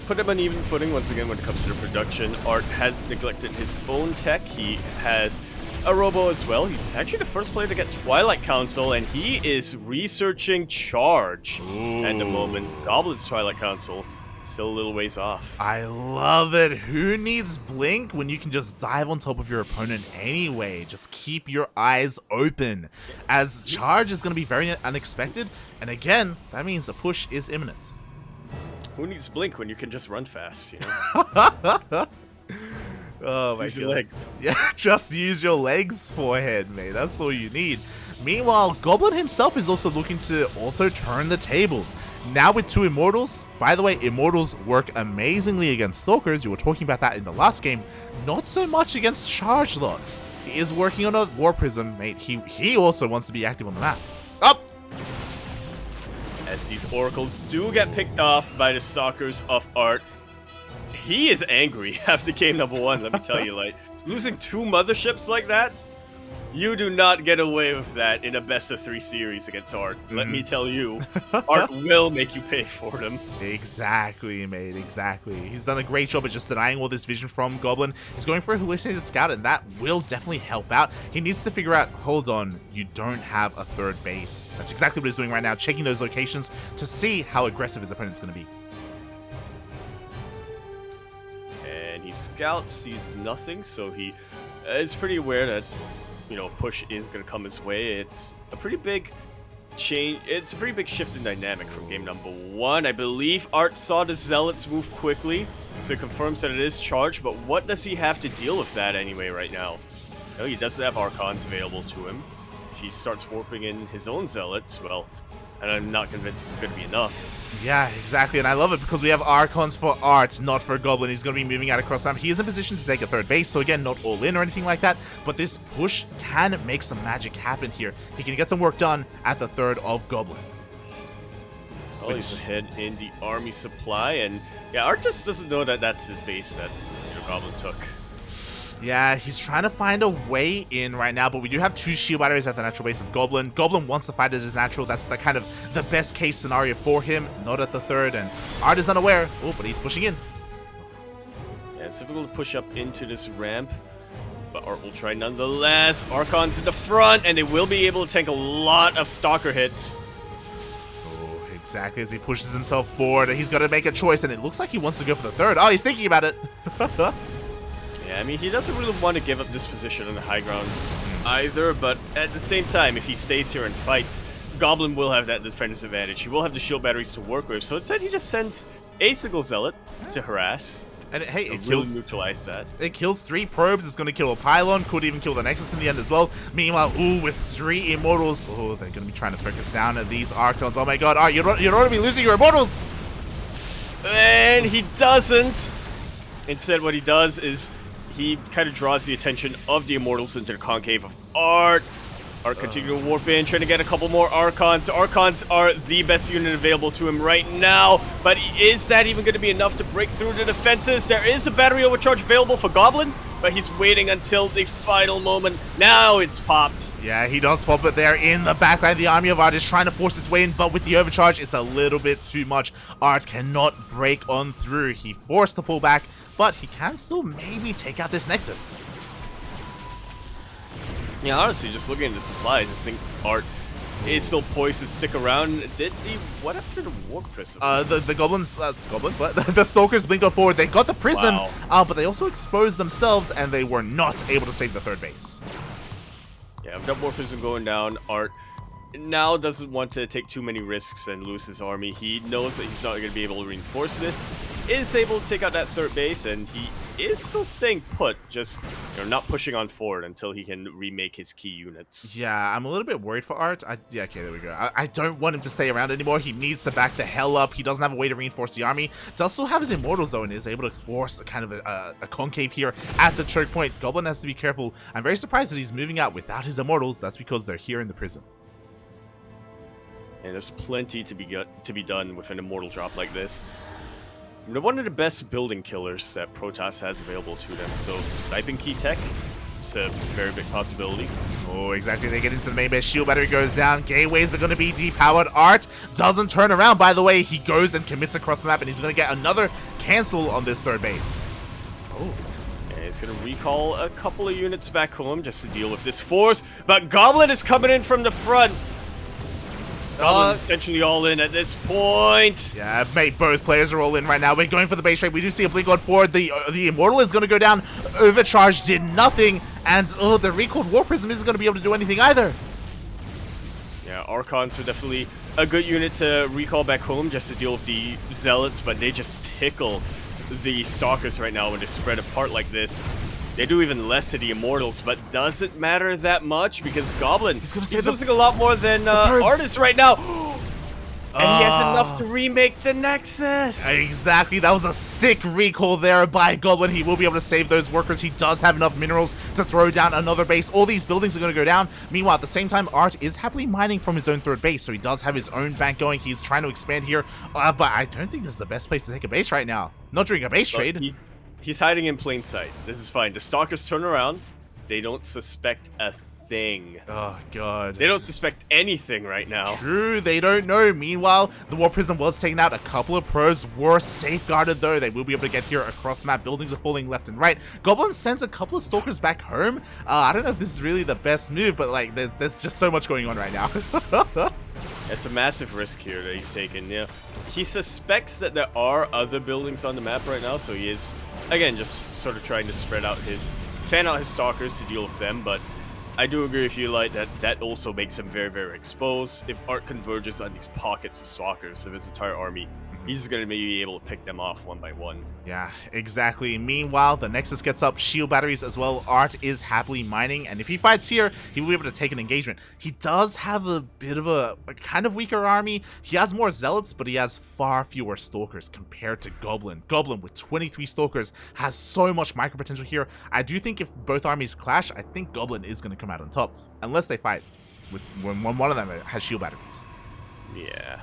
put him on even footing once again when it comes to the production. ArT has neglected his own tech. He has a Robo as well. He's actually the first player to get Twilight Council, and he is researching Charge at the moment. Goblin's Twilight Council is still a little ways off. I love it. Who needs Blink when you can just dive on top of your opponent anyway? Just keep your eyes open, as Charge is going to be very unexpected, and again, that means a push is imminent. Who needs Blink when you can just run fast, you know? Oh my god. Use your legs. Yeah, just use your legs, forehead, mate. That's all you need. Meanwhile, Goblin himself is also looking to also turn the tables. Now with 2 Immortals. By the way, Immortals work amazingly against Stalkers. You were talking about that in the last game. Not so much against Charge Lots. He is working on a War Prism, mate. He also wants to be active on the map. Up! As these Oracles do get picked off by the Stalkers of ArT. He is angry after game number 1, let me tell you, like, Losing 2 motherships like that? You do not get away with that in a best-of-3 series against ArT. Let me tell you, ArT will make you pay for them. Exactly, mate, exactly. He's done a great job at just denying all this vision from Goblin. He's going for a hallucinated scout, and that will definitely help out. He needs to figure out, hold on, you don't have a third base. That's exactly what he's doing right now, checking those locations to see how aggressive his opponent's going to be. And he scouts, sees nothing, so he is pretty aware that, you know, push is going to come his way. It's a pretty big change. It's a pretty big shift in dynamic from game number 1. I believe ArT saw the Zealots move quickly, so it confirms that it is charged, but what does he have to deal with that anyway right now? No, he doesn't have Archons available to him. If he starts warping in his own Zealots, well, and I'm not convinced it's going to be enough. Yeah, exactly, and I love it because we have Archons for ArT, not for Goblin. He's going to be moving out across time. He is in position to take a third base, so again, not all in or anything like that, but this push can make some magic happen here. He can get some work done at the third of Goblin. Oh, he's ahead in the army supply, and yeah, ArT just doesn't know that that's the base that Goblin took. Yeah, he's trying to find a way in right now, but we do have 2 shield batteries at the natural base of Goblin. Goblin wants to fight it as natural. That's the kind of the best case scenario for him, not at the third, and ArT is unaware. Oh, but he's pushing in. Yeah, it's difficult to push up into this ramp, but ArT will try nonetheless. Archon's in the front, and they will be able to tank a lot of Stalker hits. Oh, exactly, as he pushes himself forward, he's got to make a choice, and it looks like he wants to go for the third. Oh, he's thinking about it. Yeah, I mean, he doesn't really want to give up this position on the high ground either, but at the same time, if he stays here and fights, Goblin will have that defender's advantage. He will have the shield batteries to work with, so instead he just sends a single Zealot to harass. And hey, it really kills, neutralize that. It kills 3 probes. It's going to kill a pylon. Could even kill the Nexus in the end as well. Meanwhile, ooh, with 3 immortals, oh, they're going to be trying to focus down at these Archons. Oh my god, you're already losing your immortals. And he doesn't. Instead, what he does is he kind of draws the attention of the Immortals into the concave of ArT. ArT continuing to warp in, trying to get a couple more Archons. Archons are the best unit available to him right now, but is that even going to be enough to break through the defenses? There is a battery overcharge available for Goblin, but he's waiting until the final moment. Now it's popped. Yeah, he does pop it there in the backline. The army of ArT is trying to force its way in, but with the overcharge, it's a little bit too much. ArT cannot break on through. He forced to pull back, but he can still maybe take out this Nexus. Yeah, honestly, just looking at the supplies, I think ArT is still poised to stick around. What after the Warp Prism? The Goblins, Goblins, what? The Stalkers blinked on forward. They got the Prism, Wow. but they also exposed themselves, and they were not able to save the third base. Yeah, with that Warp Prism going down, ArT now doesn't want to take too many risks and lose his army. He knows that he's not going to be able to reinforce this, is able to take out that third base, and he is still staying put, just not pushing on forward until he can remake his key units. Yeah, I'm a little bit worried for ArT. Yeah, okay, there we go. I don't want him to stay around anymore. He needs to back the hell up. He doesn't have a way to reinforce the army. Does still have his Immortals, though, and is able to force kind of a concave here at the choke point. Goblin has to be careful. I'm very surprised that he's moving out without his Immortals. That's because they're here in the prison. And there's plenty to be done with an Immortal drop like this. They're one of the best building killers that Protoss has available to them, so sniping key tech, it's a very big possibility. Oh, exactly. They get into the main base. Shield battery goes down. Gateways are going to be depowered. ArT doesn't turn around, by the way. He goes and commits across the map, and he's going to get another cancel on this third base. Oh. And he's going to recall a couple of units back home just to deal with this force, but Goblin is coming in from the front. Goblin's essentially all in at this point. Yeah, mate, both players are all in right now. We're going for the base trade. We do see a blink on forward. The Immortal is going to go down. Overcharge did nothing. And, the recalled War Prism isn't going to be able to do anything either. Yeah, Archons are definitely a good unit to recall back home just to deal with the Zealots, but they just tickle the Stalkers right now when they spread apart like this. They do even less to the Immortals, but doesn't matter that much because Goblin, he's losing a lot more than ArT is right now. And he has enough to remake the Nexus. Exactly. That was a sick recall there by Goblin. He will be able to save those workers. He does have enough minerals to throw down another base. All these buildings are going to go down. Meanwhile, at the same time, ArT is happily mining from his own third base, so he does have his own bank going. He's trying to expand here, but I don't think this is the best place to take a base right now. Not during a base trade. He's hiding in plain sight. This is fine. The stalkers turn around. They don't suspect a thing. Oh, God. They don't suspect anything right now. True, they don't know. Meanwhile, the War Prison was taking out. A couple of pros were safeguarded, though. They will be able to get here across map. Buildings are falling left and right. Goblin sends a couple of stalkers back home. I don't know if this is really the best move, but like, there's just so much going on right now. It's a massive risk here that he's taken. Yeah, he suspects that there are other buildings on the map right now, so he is, again, just sort of trying to fan out his stalkers to deal with them, but I do agree with you, like, that also makes him very, very exposed. If ArT converges on these pockets of stalkers of his entire army, he's going to be able to pick them off one by one. Yeah, exactly. Meanwhile, the Nexus gets up shield batteries as well. ArT is happily mining, and if he fights here, he will be able to take an engagement. He does have a bit of a kind of weaker army. He has more zealots, but he has far fewer stalkers compared to Goblin. Goblin, with 23 stalkers, has so much micro potential here. I do think if both armies clash, I think Goblin is going to come out on top, unless they fight when one of them has shield batteries. Yeah.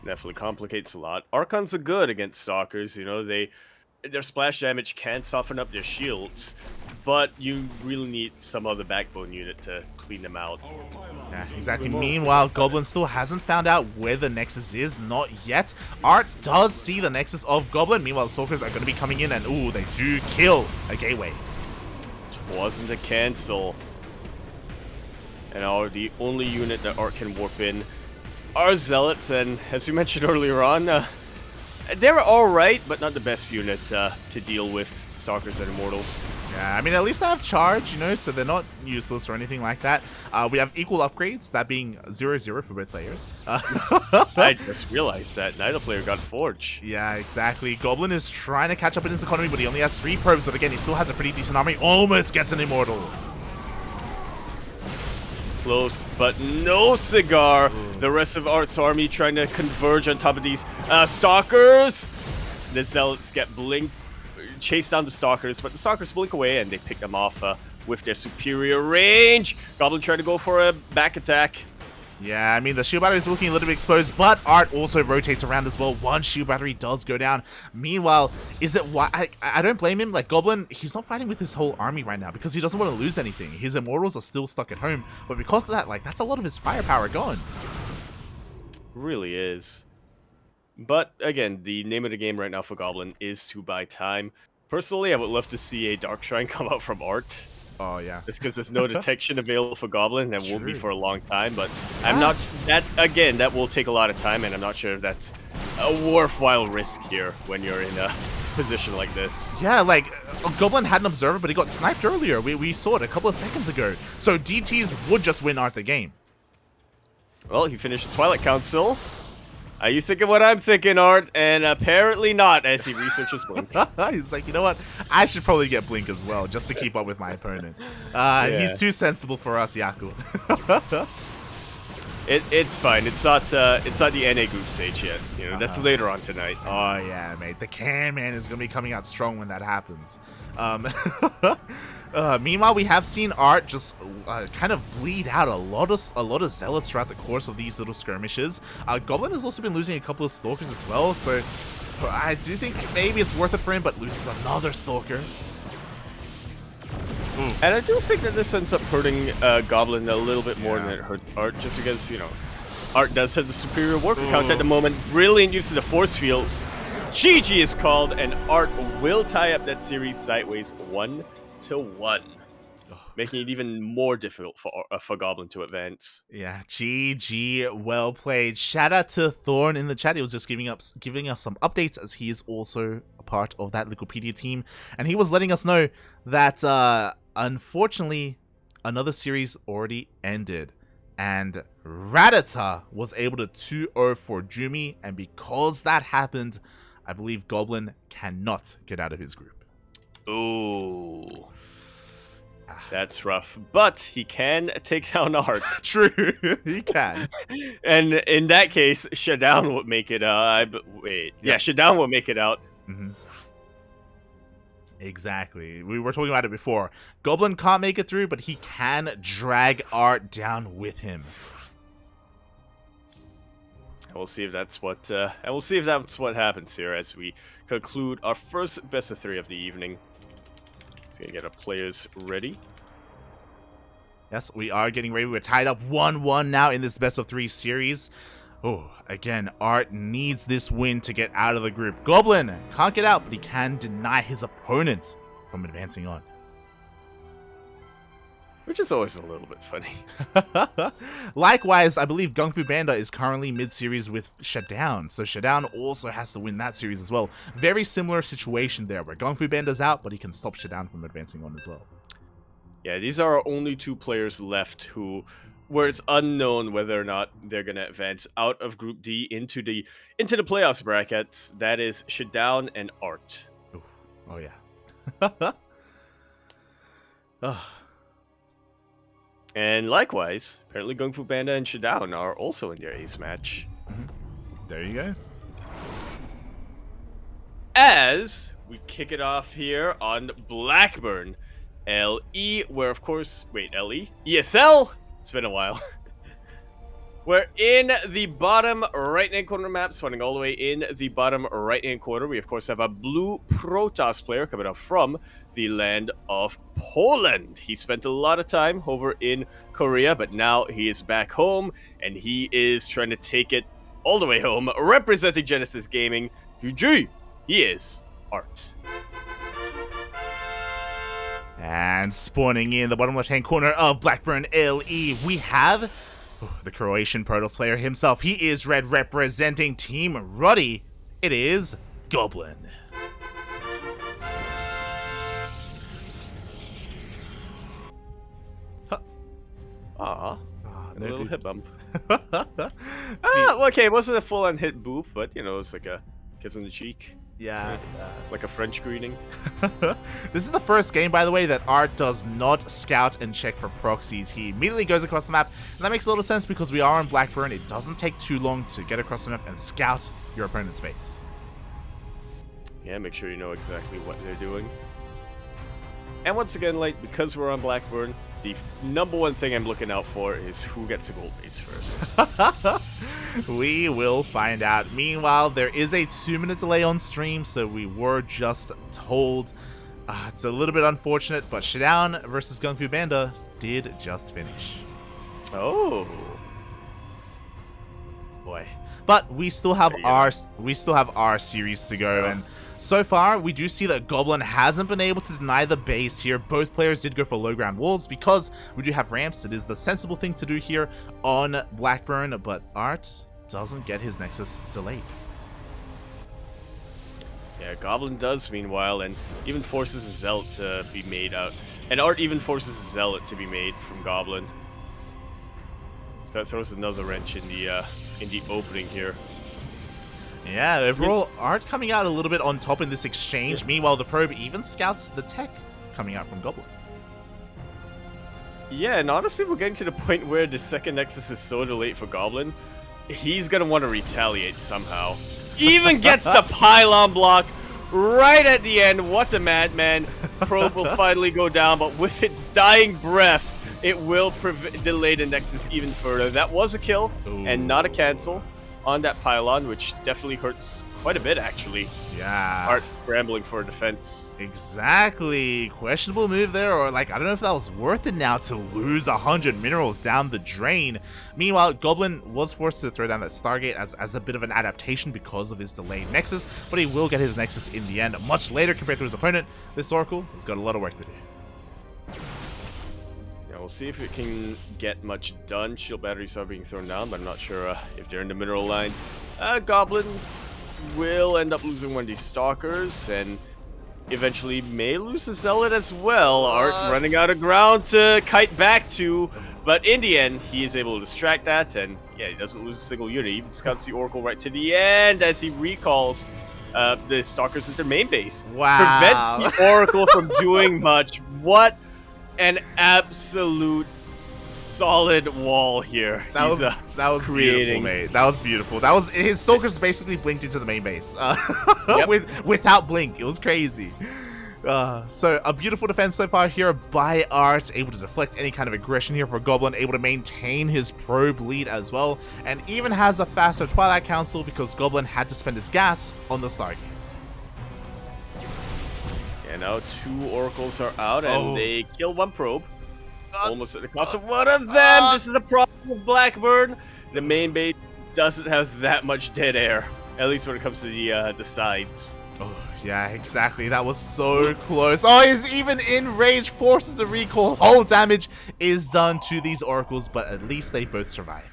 Definitely complicates a lot. Archons are good against stalkers, you know, their splash damage can soften up their shields, but you really need some other backbone unit to clean them out. Yeah, exactly. Meanwhile, Goblin still hasn't found out where the Nexus is, not yet. ArT does see the Nexus of Goblin. Meanwhile, the stalkers are going to be coming in, and ooh, they do kill a gateway. It wasn't a cancel. And the only unit that ArT can warp in are zealots, and as you mentioned earlier on, they're alright, but not the best unit to deal with stalkers and immortals. Yeah, I mean, at least they have charge, you know, so they're not useless or anything like that. We have equal upgrades, that being 0-0 for both players. I just realized that neither player got Forge. Yeah, exactly. Goblin is trying to catch up in his economy, but he only has 3 probes, but again, he still has a pretty decent army. Almost gets an immortal. Close, but no cigar. Ooh. The rest of ArT's army trying to converge on top of these stalkers. The zealots get chase down the stalkers, but the stalkers blink away and they pick them off with their superior range. Goblin trying to go for a back attack. Yeah, I mean, the shield battery is looking a little bit exposed, but ArT also rotates around as well. One shield battery does go down. Meanwhile, is it why I don't blame him. Like, Goblin, he's not fighting with his whole army right now because he doesn't want to lose anything. His immortals are still stuck at home, but because of that, like, that's a lot of his firepower gone. Really is. But again, the name of the game right now for Goblin is to buy time. Personally, I would love to see a Dark Shrine come out from ArT. Oh, yeah. Just because there's no detection available for Goblin, and won't be for a long time, but I'm not, that will take a lot of time, and I'm not sure if that's a worthwhile risk here when you're in a position like this. Yeah, like, Goblin had an observer, but he got sniped earlier. We saw it a couple of seconds ago. So DTs would just win ArT the game. Well, he finished the Twilight Council. Are you thinking what I'm thinking, ArT? And apparently not, as he researches Blink. He's like, you know what? I should probably get Blink as well, just to keep up with my opponent. He's too sensible for us, Yaku. It's fine. It's not the NA group stage yet. You know, that's later on tonight. Oh yeah, mate. The Can Man is gonna be coming out strong when that happens. Meanwhile, we have seen ArT just kind of bleed out a lot of zealots throughout the course of these little skirmishes. Goblin has also been losing a couple of stalkers as well, so I do think maybe it's worth it for him, but loses another stalker. And I do think that this ends up hurting Goblin a little bit more than it hurts ArT, just because, you know, ArT does have the superior worker count at the moment. Brilliant use of the force fields. GG is called, and ArT will tie up that series sideways 1-1, making it even more difficult for Goblin to advance. Yeah, GG, well played. Shout out to Thorn in the chat. He was just giving us some updates, as he is also a part of that Liquipedia team, and he was letting us know that unfortunately another series already ended, and Radata was able to 2-0 for Jumi, and because that happened, I believe Goblin cannot get out of his group. Ooh. That's rough, but he can take down ArT. True, he can. And in that case, Shadown would make it wait. Yeah, Shadown will make it out. Exactly. We were talking about it before. Goblin can't make it through, but he can drag ArT down with him. We'll see if that's what happens here as we conclude our first best of 3 of the evening. Let's get our players ready. Yes, we are getting ready. We're tied up 1-1 now in this best of 3 series. Oh, again, ArT needs this win to get out of the group. Goblin can't get out, but he can deny his opponent from advancing on. Which is always a little bit funny. Likewise, I believe Gung Fu Banda is currently mid-series with Shutdown, so Shutdown also has to win that series as well. Very similar situation there, where Gung Fu Banda's out, but he can stop Shutdown from advancing on as well. Yeah, these are our only 2 players left where it's unknown whether or not they're gonna advance out of Group D into the playoffs brackets. That is Shutdown and ArT. Oof. Oh yeah. Oh. And likewise, apparently Gung Fu Banda and Shutdown are also in their ace match. There you go. As we kick it off here on Blackburn LE, where of course, wait, LE? ESL? It's been a while. We're in the bottom right-hand corner map, spawning all the way in the bottom right-hand corner. We, of course, have a blue Protoss player coming up from the land of Poland. He spent a lot of time over in Korea, but now he is back home, and he is trying to take it all the way home, representing Genesis Gaming. GG! He is ArT. And spawning in the bottom left-hand corner of Blackburn LE, we have the Croatian Protoss player himself. He is red representing Team Ruddy. It is Goblin. Aww. A No little hit boops. bump. Well, okay, it wasn't a full-on hit boop, but, you know, it's like a kiss on the cheek. Yeah. Like a French greeting. This is the first game, by the way, that ArT does not scout and check for proxies. He immediately goes across the map, and that makes a lot of sense because we are on Blackburn. It doesn't take too long to get across the map and scout your opponent's base. Yeah, make sure you know exactly what they're doing. And once again, like, because we're on Blackburn, the number one thing I'm looking out for is who gets a gold base first. We will find out. Meanwhile, there is a 2-minute delay on stream, so we were just told. It's a little bit unfortunate, but Shutdown versus Gung Fu Banda did just finish. Oh. Boy. But we still have our series to go, and so far we do see that Goblin hasn't been able to deny the base here. Both players did go for low ground walls because we do have ramps. It is the sensible thing to do here on Blackburn, but ArT doesn't get his Nexus delayed. Yeah, Goblin does meanwhile, and even forces a Zealot to be made out. And ArT even forces a Zealot to be made from Goblin. So that throws another wrench in the opening here. Yeah, overall, ArT coming out a little bit on top in this exchange. Meanwhile, the probe even scouts the tech coming out from Goblin. Yeah, and honestly, we're getting to the point where the second Nexus is so delayed for Goblin, he's gonna want to retaliate somehow. Even gets the pylon block right at the end. What a madman. Probe will finally go down, but with its dying breath, it will delay the Nexus even further. That was a kill, and not a cancel on that pylon, which definitely hurts quite a bit, actually. Yeah. ArT scrambling for defense. Exactly. Questionable move there, or like, I don't know if that was worth it now to lose 100 minerals down the drain. Meanwhile, Goblin was forced to throw down that Stargate as a bit of an adaptation because of his delayed Nexus, but he will get his Nexus in the end much later compared to his opponent. This Oracle has got a lot of work to do. We'll see if it can get much done. Shield batteries are being thrown down, but I'm not sure if they're in the mineral lines. Goblin will end up losing one of these Stalkers, and eventually may lose the Zealot as well. ArT running out of ground to kite back to, but in the end, he is able to distract that, and yeah, he doesn't lose a single unit. He even scouts the Oracle right to the end as he recalls the Stalkers at their main base. Wow. Prevent the Oracle from doing much. What an absolute solid wall here. That was creating. Beautiful, mate. That was beautiful. That was his Stalkers basically blinked into the main base Yep. without blink. It was crazy. So a beautiful defense so far here by ArT, able to deflect any kind of aggression here for Goblin, able to maintain his probe lead as well, and even has a faster Twilight Council because Goblin had to spend his gas on the start game. And now 2 oracles are out, and they kill 1 probe. Almost at the cost of one of them. This is a problem with Blackburn. The main base doesn't have that much dead air, at least when it comes to the sides. Oh, yeah, exactly. That was so close. Oh, he's even in range, forces a recall. Whole damage is done to these oracles, but at least they both survive.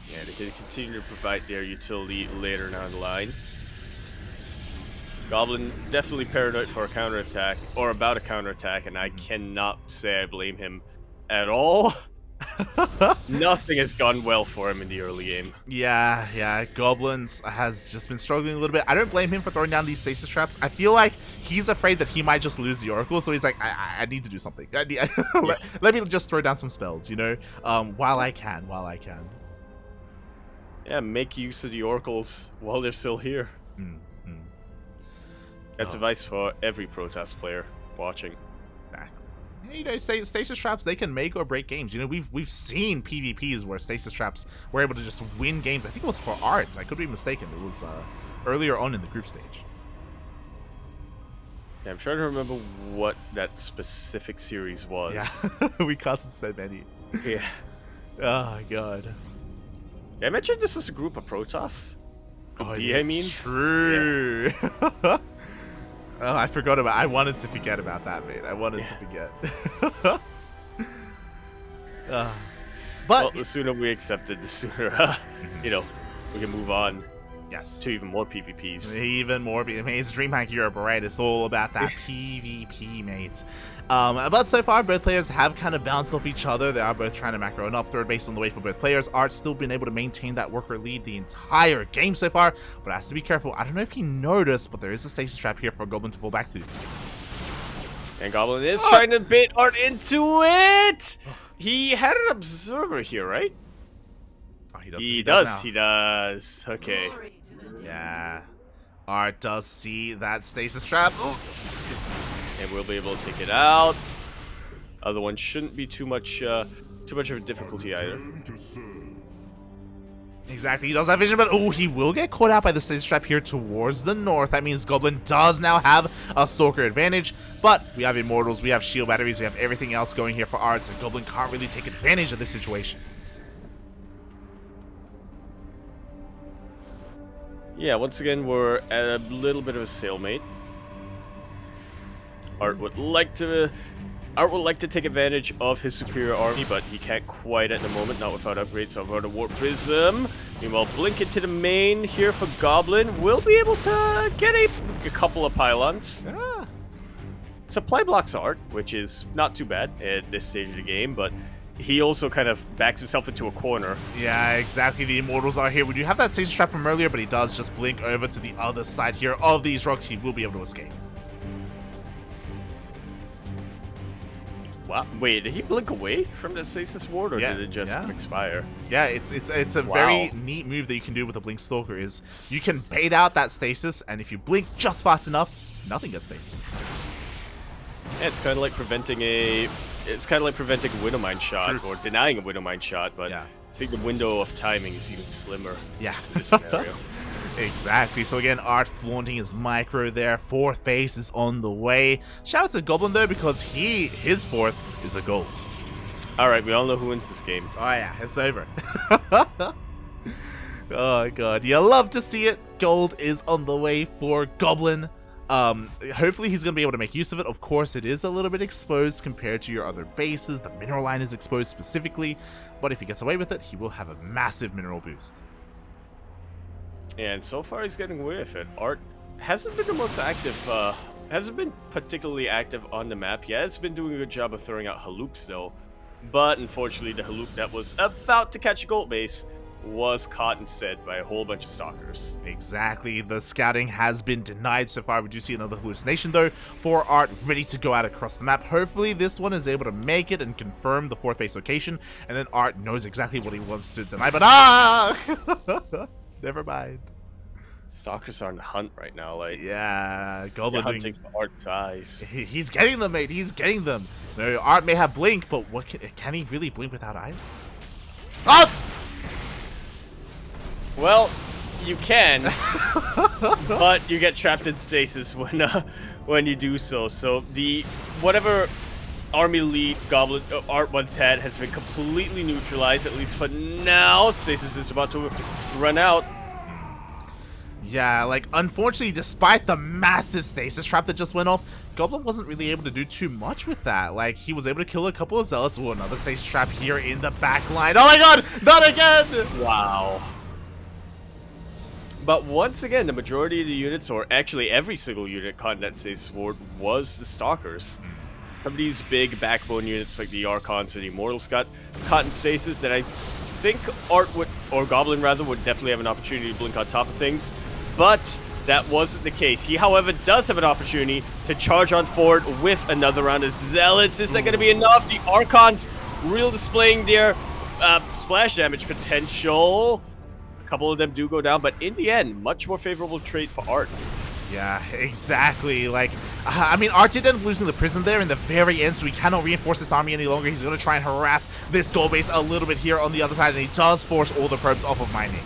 Yeah, they can continue to provide their utility later down the line. Goblin definitely paranoid for a counterattack, or about a counterattack, and I cannot say I blame him at all. Nothing has gone well for him in the early game. Yeah, Goblins has just been struggling a little bit. I don't blame him for throwing down these stasis traps. I feel like he's afraid that he might just lose the Oracle, so he's like, I need to do something. Let me just throw down some spells, you know, while I can. Yeah, make use of the Oracles while they're still here. That's advice for every Protoss player watching. You know, stasis traps, they can make or break games. You know, we've seen PvPs where stasis traps were able to just win games. I think it was for ArT. I could be mistaken. It was earlier on in the group stage. Yeah, I'm trying to remember what that specific series was. Yeah, we casted so many. Yeah. Oh, God. Yeah, I mentioned this was a group of Protoss. I mean? True. Yeah. Oh, I forgot about. I wanted to forget about that, mate. I wanted to forget. But well, the sooner we accept it, the sooner you know, we can move on. Yes. To even more PvPs. Even more. I mean, it's DreamHack Europe, right? It's all about that PvP, mate. But so far, both players have kind of bounced off each other. They are both trying to macro an up third based on the way for both players. ArT's still been able to maintain that worker lead the entire game so far, but has to be careful. I don't know if he noticed, but there is a stasis trap here for Goblin to fall back to. And Goblin is trying to bait ArT into it! He had an observer here, right? Oh, he does. Okay. Yeah. ArT does see that stasis trap. Ooh. And we'll be able to take it out. Other one shouldn't be too much of a difficulty either. Exactly, he does have vision, but oh, he will get caught out by the stasis trap here towards the north. That means Goblin does now have a Stalker advantage, but we have Immortals, we have shield batteries, we have everything else going here for ArT, so Goblin can't really take advantage of this situation. Yeah, once again, we're at a little bit of a stalemate. ArT would like to take advantage of his superior army, but he can't quite at the moment, not without upgrades. So over the Warp Prism. Meanwhile, blink into the main here for Goblin. We'll be able to get a couple of pylons. Yeah. Supply blocks ArT, which is not too bad at this stage of the game, but he also kind of backs himself into a corner. Yeah, exactly. The Immortals are here. We do have that stasis trap from earlier, but he does just blink over to the other side here of these rocks. He will be able to escape. Wow. Wait, did he blink away from the stasis ward, or did it just expire? Yeah, it's a very neat move that you can do with a Blink Stalker is you can bait out that stasis, and if you blink just fast enough, nothing gets stasis. Yeah, it's kind of like preventing a Widowmine shot, or denying a Widowmine shot, but I think the window of timing is even slimmer. Yeah. In this scenario. Exactly. So again, ArT flaunting his micro there. Fourth base is on the way. Shout out to Goblin though, because his fourth is a gold. Alright, we all know who wins this game. Oh yeah, it's over. Oh god, you love to see it. Gold is on the way for Goblin. Hopefully he's going to be able to make use of it. Of course, it is a little bit exposed compared to your other bases. The mineral line is exposed specifically, but if he gets away with it, he will have a massive mineral boost. And so far he's getting away with it. ArT hasn't been the most active, hasn't been particularly active on the map. He has been doing a good job of throwing out halooks though, but unfortunately the halook that was about to catch a gold base was caught instead by a whole bunch of stalkers. Exactly, the scouting has been denied so far. We do see another hallucination though for ArT ready to go out across the map. Hopefully this one is able to make it and confirm the fourth base location, and then ArT knows exactly what he wants to deny, but never mind. Stalkers are on the hunt right now. Like, Yeah, they're Goblin hunting doing. for ArT's eyes. He's getting them, mate. He's getting them. No, ArT may have blink, but what can he really blink without eyes? Oh! Well, you can, but you get trapped in stasis when you do so. So the whatever army lead Goblin ArT once had has been completely neutralized, at least for now. Stasis is about to run out. Yeah, like, unfortunately, despite the massive stasis trap that just went off, Goblin wasn't really able to do too much with that. Like, he was able to kill a couple of zealots. Oh, another stasis trap here in the back line. Oh my god, not again! Wow. But once again, the majority of the units, or actually every single unit caught in that stasis ward, was the Stalkers. Some of these big backbone units like the Archons and the Immortals got caught in stasis that I think ArT would, or Goblin rather, would definitely have an opportunity to blink on top of things. But that wasn't the case. He, however, does have an opportunity to charge on forward with another round of Zealots. Is that going to be enough? The Archons real displaying their splash damage potential. A couple of them do go down, but in the end, much more favorable trade for ArT. Yeah, exactly. Like, I mean, ArT did end up losing the prison there in the very end, so he cannot reinforce this army any longer. He's going to try and harass this goal base a little bit here on the other side, and he does force all the probes off of mining.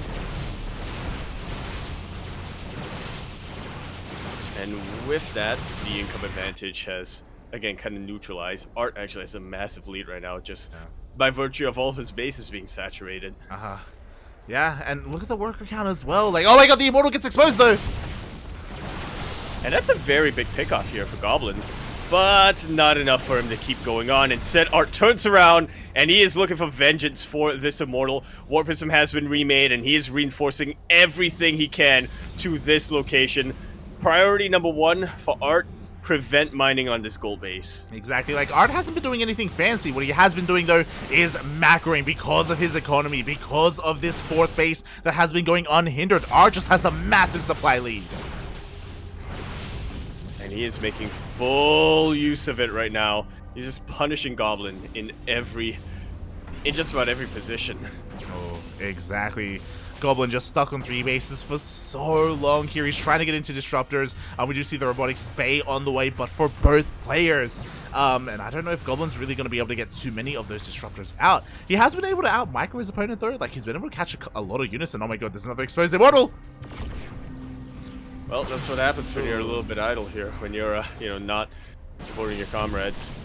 And with that, the income advantage has, again, kind of neutralized. ArT actually has a massive lead right now, just by virtue of all of his bases being saturated. Yeah, and look at the worker count as well. Like, oh my god, the Immortal gets exposed, though! And that's a very big pickoff here for Goblin, but not enough for him to keep going on. Instead, ArT turns around, and he is looking for vengeance for this Immortal. War Prism has been remade, and he is reinforcing everything he can to this location. Priority number one for ArT, prevent mining on this gold base. Exactly, like, ArT hasn't been doing anything fancy. What he has been doing, though, is macroing because of his economy, because of this fourth base that has been going unhindered. ArT just has a massive supply lead. And he is making full use of it right now. He's just punishing Goblin in just about every position. Oh, exactly. Goblin just stuck on 3 bases for so long here. He's trying to get into disruptors. We do see the robotics bay on the way, but for both players. And I don't know if Goblin's really going to be able to get too many of those disruptors out. He has been able to out-micro his opponent, though. Like, he's been able to catch a lot of units, and oh my god, there's another exposed Immortal! Well, that's what happens when you're a little bit idle here, when you're, not supporting your comrades.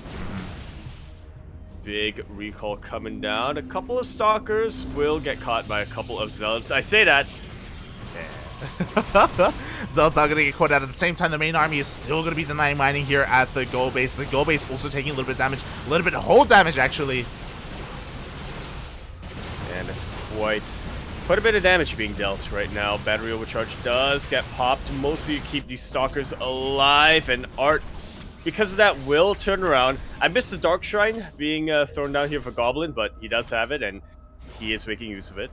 Big recall coming down. A couple of Stalkers will get caught by a couple of Zealots. I say that. Zealots are going to get caught out at the same time. The main army is still going to be denying mining here at the goal base. The goal base also taking a little bit of damage. A little bit of whole damage, actually. And it's quite a bit of damage being dealt right now. Battery overcharge does get popped. Mostly to keep these Stalkers alive. And ArT, because of that, will turn around. I missed the Dark Shrine being thrown down here for Goblin, but he does have it, and he is making use of it.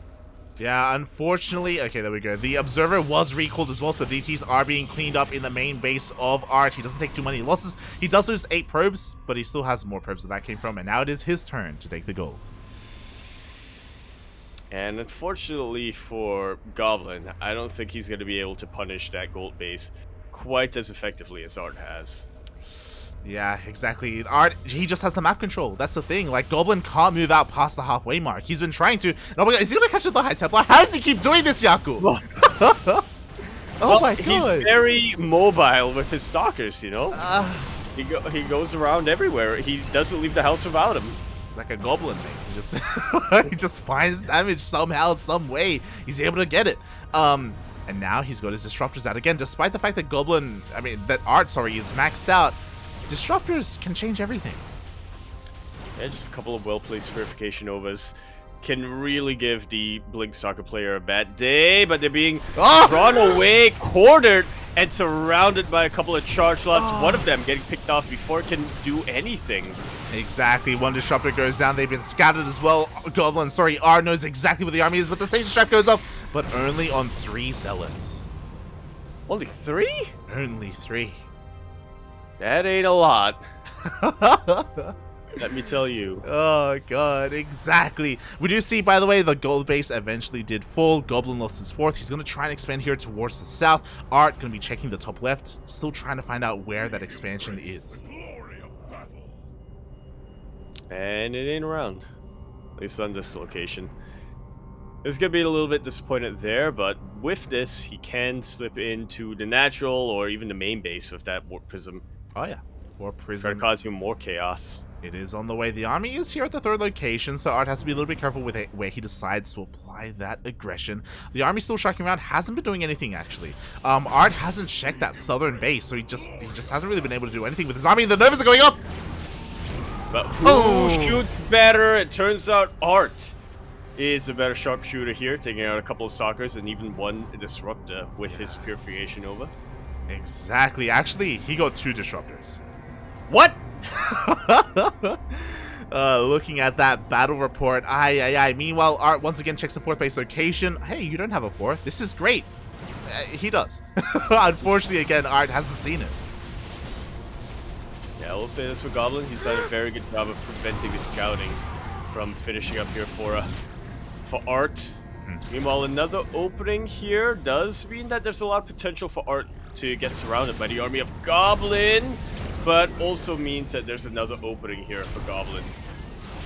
Yeah, unfortunately, okay, there we go. The Observer was recalled as well, so DTs are being cleaned up in the main base of ArT. He doesn't take too many losses. He does lose 8 probes, but he still has more probes where that came from, and now it is his turn to take the gold. And unfortunately for Goblin, I don't think he's going to be able to punish that gold base quite as effectively as ArT has. Yeah, exactly. ArT, he just has the map control. That's the thing. Like, Goblin can't move out past the halfway mark. He's been trying to. Oh my god, is he going to catch the High Templar? How does he keep doing this, Yaku? Oh my god. He's very mobile with his Stalkers, you know? He goes around everywhere. He doesn't leave the house without him. He's like a goblin, mate. He just he just finds damage somehow, some way. He's able to get it. And now he's got his disruptors out again, despite the fact that ArT, is maxed out. Disruptors can change everything. Yeah, just a couple of well-placed Purification Ovas can really give the Blink Stalker player a bad day, but they're being drawn away, cornered, and surrounded by a couple of charge slots. One of them getting picked off before it can do anything. Exactly. One disruptor goes down. They've been scattered as well. ArT knows exactly where the army is, but the station trap goes off, but only on 3 zealots. Only 3? Only 3. That ain't a lot. Let me tell you. Oh god, exactly. We do see, by the way, the gold base eventually did fall. Goblin lost his fourth. He's going to try and expand here towards the south. ArT going to be checking the top left, still trying to find out where that expansion is. And it ain't around. At least on this location. It's going to be a little bit disappointed there, but with this, he can slip into the natural or even the main base with that warp prism. Oh yeah, warp Try prism. to cause even more chaos. It is on the way. The army is here at the third location, so ArT has to be a little bit careful with where he decides to apply that aggression. The army's still striking around, hasn't been doing anything actually. ArT hasn't checked that southern base, so he just hasn't really been able to do anything with his army. The Novas are going off. But who shoots better? It turns out ArT is a better sharpshooter here, taking out a couple of stalkers and even one disruptor with his purification nova. Exactly. Actually, he got 2 disruptors. What? Looking at that battle report, aye. Meanwhile, ArT once again checks the 4th base location. Hey, you don't have a 4th. This is great. He does. Unfortunately, again, ArT hasn't seen it. Yeah, I will say this for Goblin. He's done a very good job of preventing the scouting from finishing up here for ArT. Meanwhile, another opening here does mean that there's a lot of potential for ArT to get surrounded by the army of Goblin, but also means that there's another opening here for Goblin,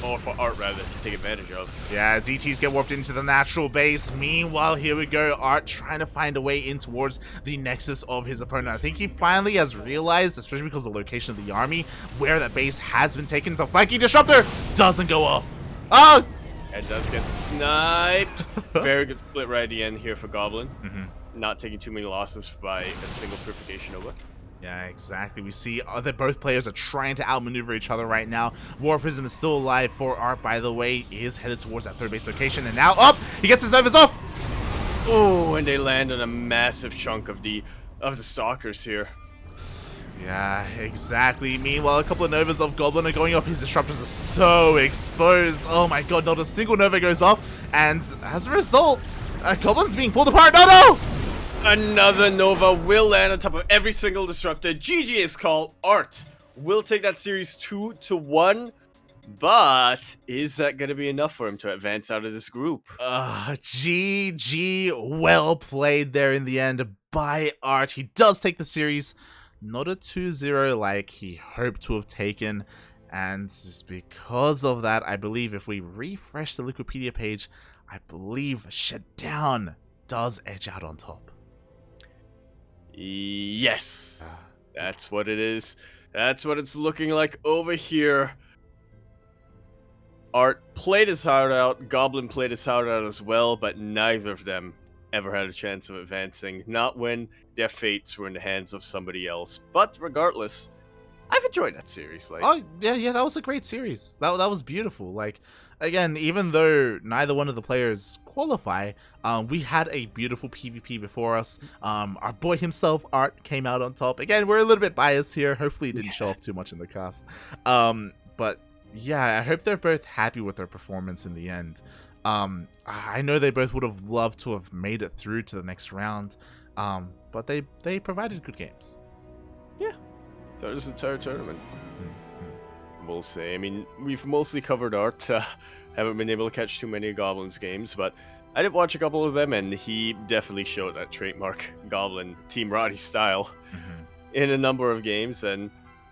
or for ArT rather, to take advantage of. Yeah, DTs get warped into the natural base. Meanwhile, here we go, ArT trying to find a way in towards the nexus of his opponent. I think he finally has realized, especially because of the location of the army, where that base has been taken. The flanking disruptor doesn't go off. Oh! It does get sniped. Very good split right at the end here for Goblin. Not taking too many losses by a single purification nova. Yeah, exactly. We see that both players are trying to outmaneuver each other right now. War Prism is still alive for ArT, by the way, is headed towards that 3rd base location, and now up! He gets his Novas off! Oh, and they land on a massive chunk of the stalkers here. Yeah, exactly. Meanwhile, a couple of Novas of Goblin are going off. His disruptors are so exposed. Oh my god, not a single Nova goes off, and as a result, Goblin's being pulled apart. No! Another Nova will land on top of every single disruptor. GG is called. ArT will take that series 2-1, but is that going to be enough for him to advance out of this group? GG, well played there in the end by ArT. He does take the series, not a 2-0 like he hoped to have taken, and just because of that, I believe if we refresh the Wikipedia page, I believe Shutdown does edge out on top. Yes, that's what it is. That's what it's looking like over here. ArT played his heart out, Goblin played his heart out as well, but neither of them ever had a chance of advancing. Not when their fates were in the hands of somebody else. But regardless, I've enjoyed that series. Like, oh yeah, that was a great series. That was beautiful. Like, again, even though neither one of the players qualify, we had a beautiful PvP before us. Our boy himself, ArT, came out on top. Again, we're a little bit biased here. Hopefully, it didn't show off too much in the cast. But yeah, I hope they're both happy with their performance in the end. I know they both would have loved to have made it through to the next round, but they provided good games. Yeah, throughout this entire tournament. We'll say. I mean, we've mostly covered ArT. Haven't been able to catch too many Goblin's games, but I did watch a couple of them, and he definitely showed that trademark Goblin Team Roddy style in a number of games. And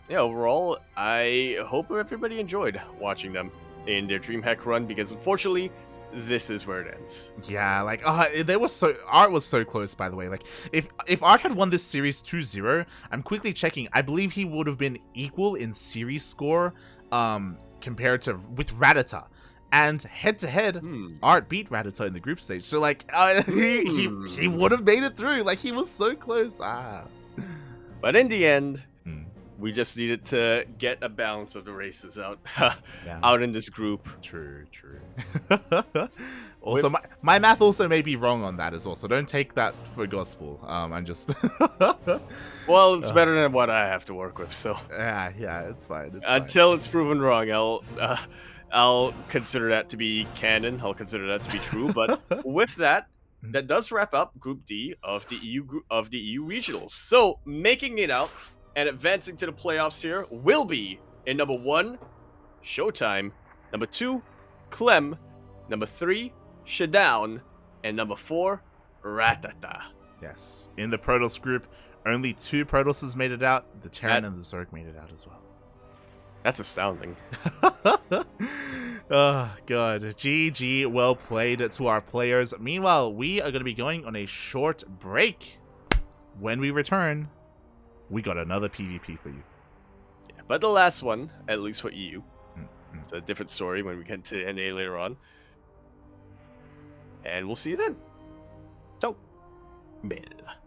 yeah, overall, I hope everybody enjoyed watching them in their DreamHack run, because unfortunately, this is where it ends. Yeah, like ArT was so close, by the way. Like, if ArT had won this series 2-0, I'm quickly checking, I believe he would have been equal in series score compared to with Radata. And head to head, ArT beat Radata in the group stage. So like he would have made it through. Like, he was so close. But in the end, we just needed to get a balance of the races out out in this group. True. Also, my math also may be wrong on that as well, so don't take that for gospel. I'm just... Well, it's better than what I have to work with, so... Yeah, it's fine. Until it's proven wrong, I'll consider that to be canon. I'll consider that to be true. But with that, that does wrap up Group D of the EU regionals. So making it out and advancing to the playoffs here will be in number 1, Showtime. Number 2, Clem. Number 3, Shadown. And number 4, Ratata. Yes. In the Protoss group, only 2 Protosses made it out. The Terran and the Zerg made it out as well. That's astounding. Oh, God. GG, well played to our players. Meanwhile, we are going to be going on a short break. When we return, we got another PvP for you. Yeah, but the last one, at least for EU. Mm-hmm. It's a different story when we get to NA later on. And we'll see you then. Ciao. Bella.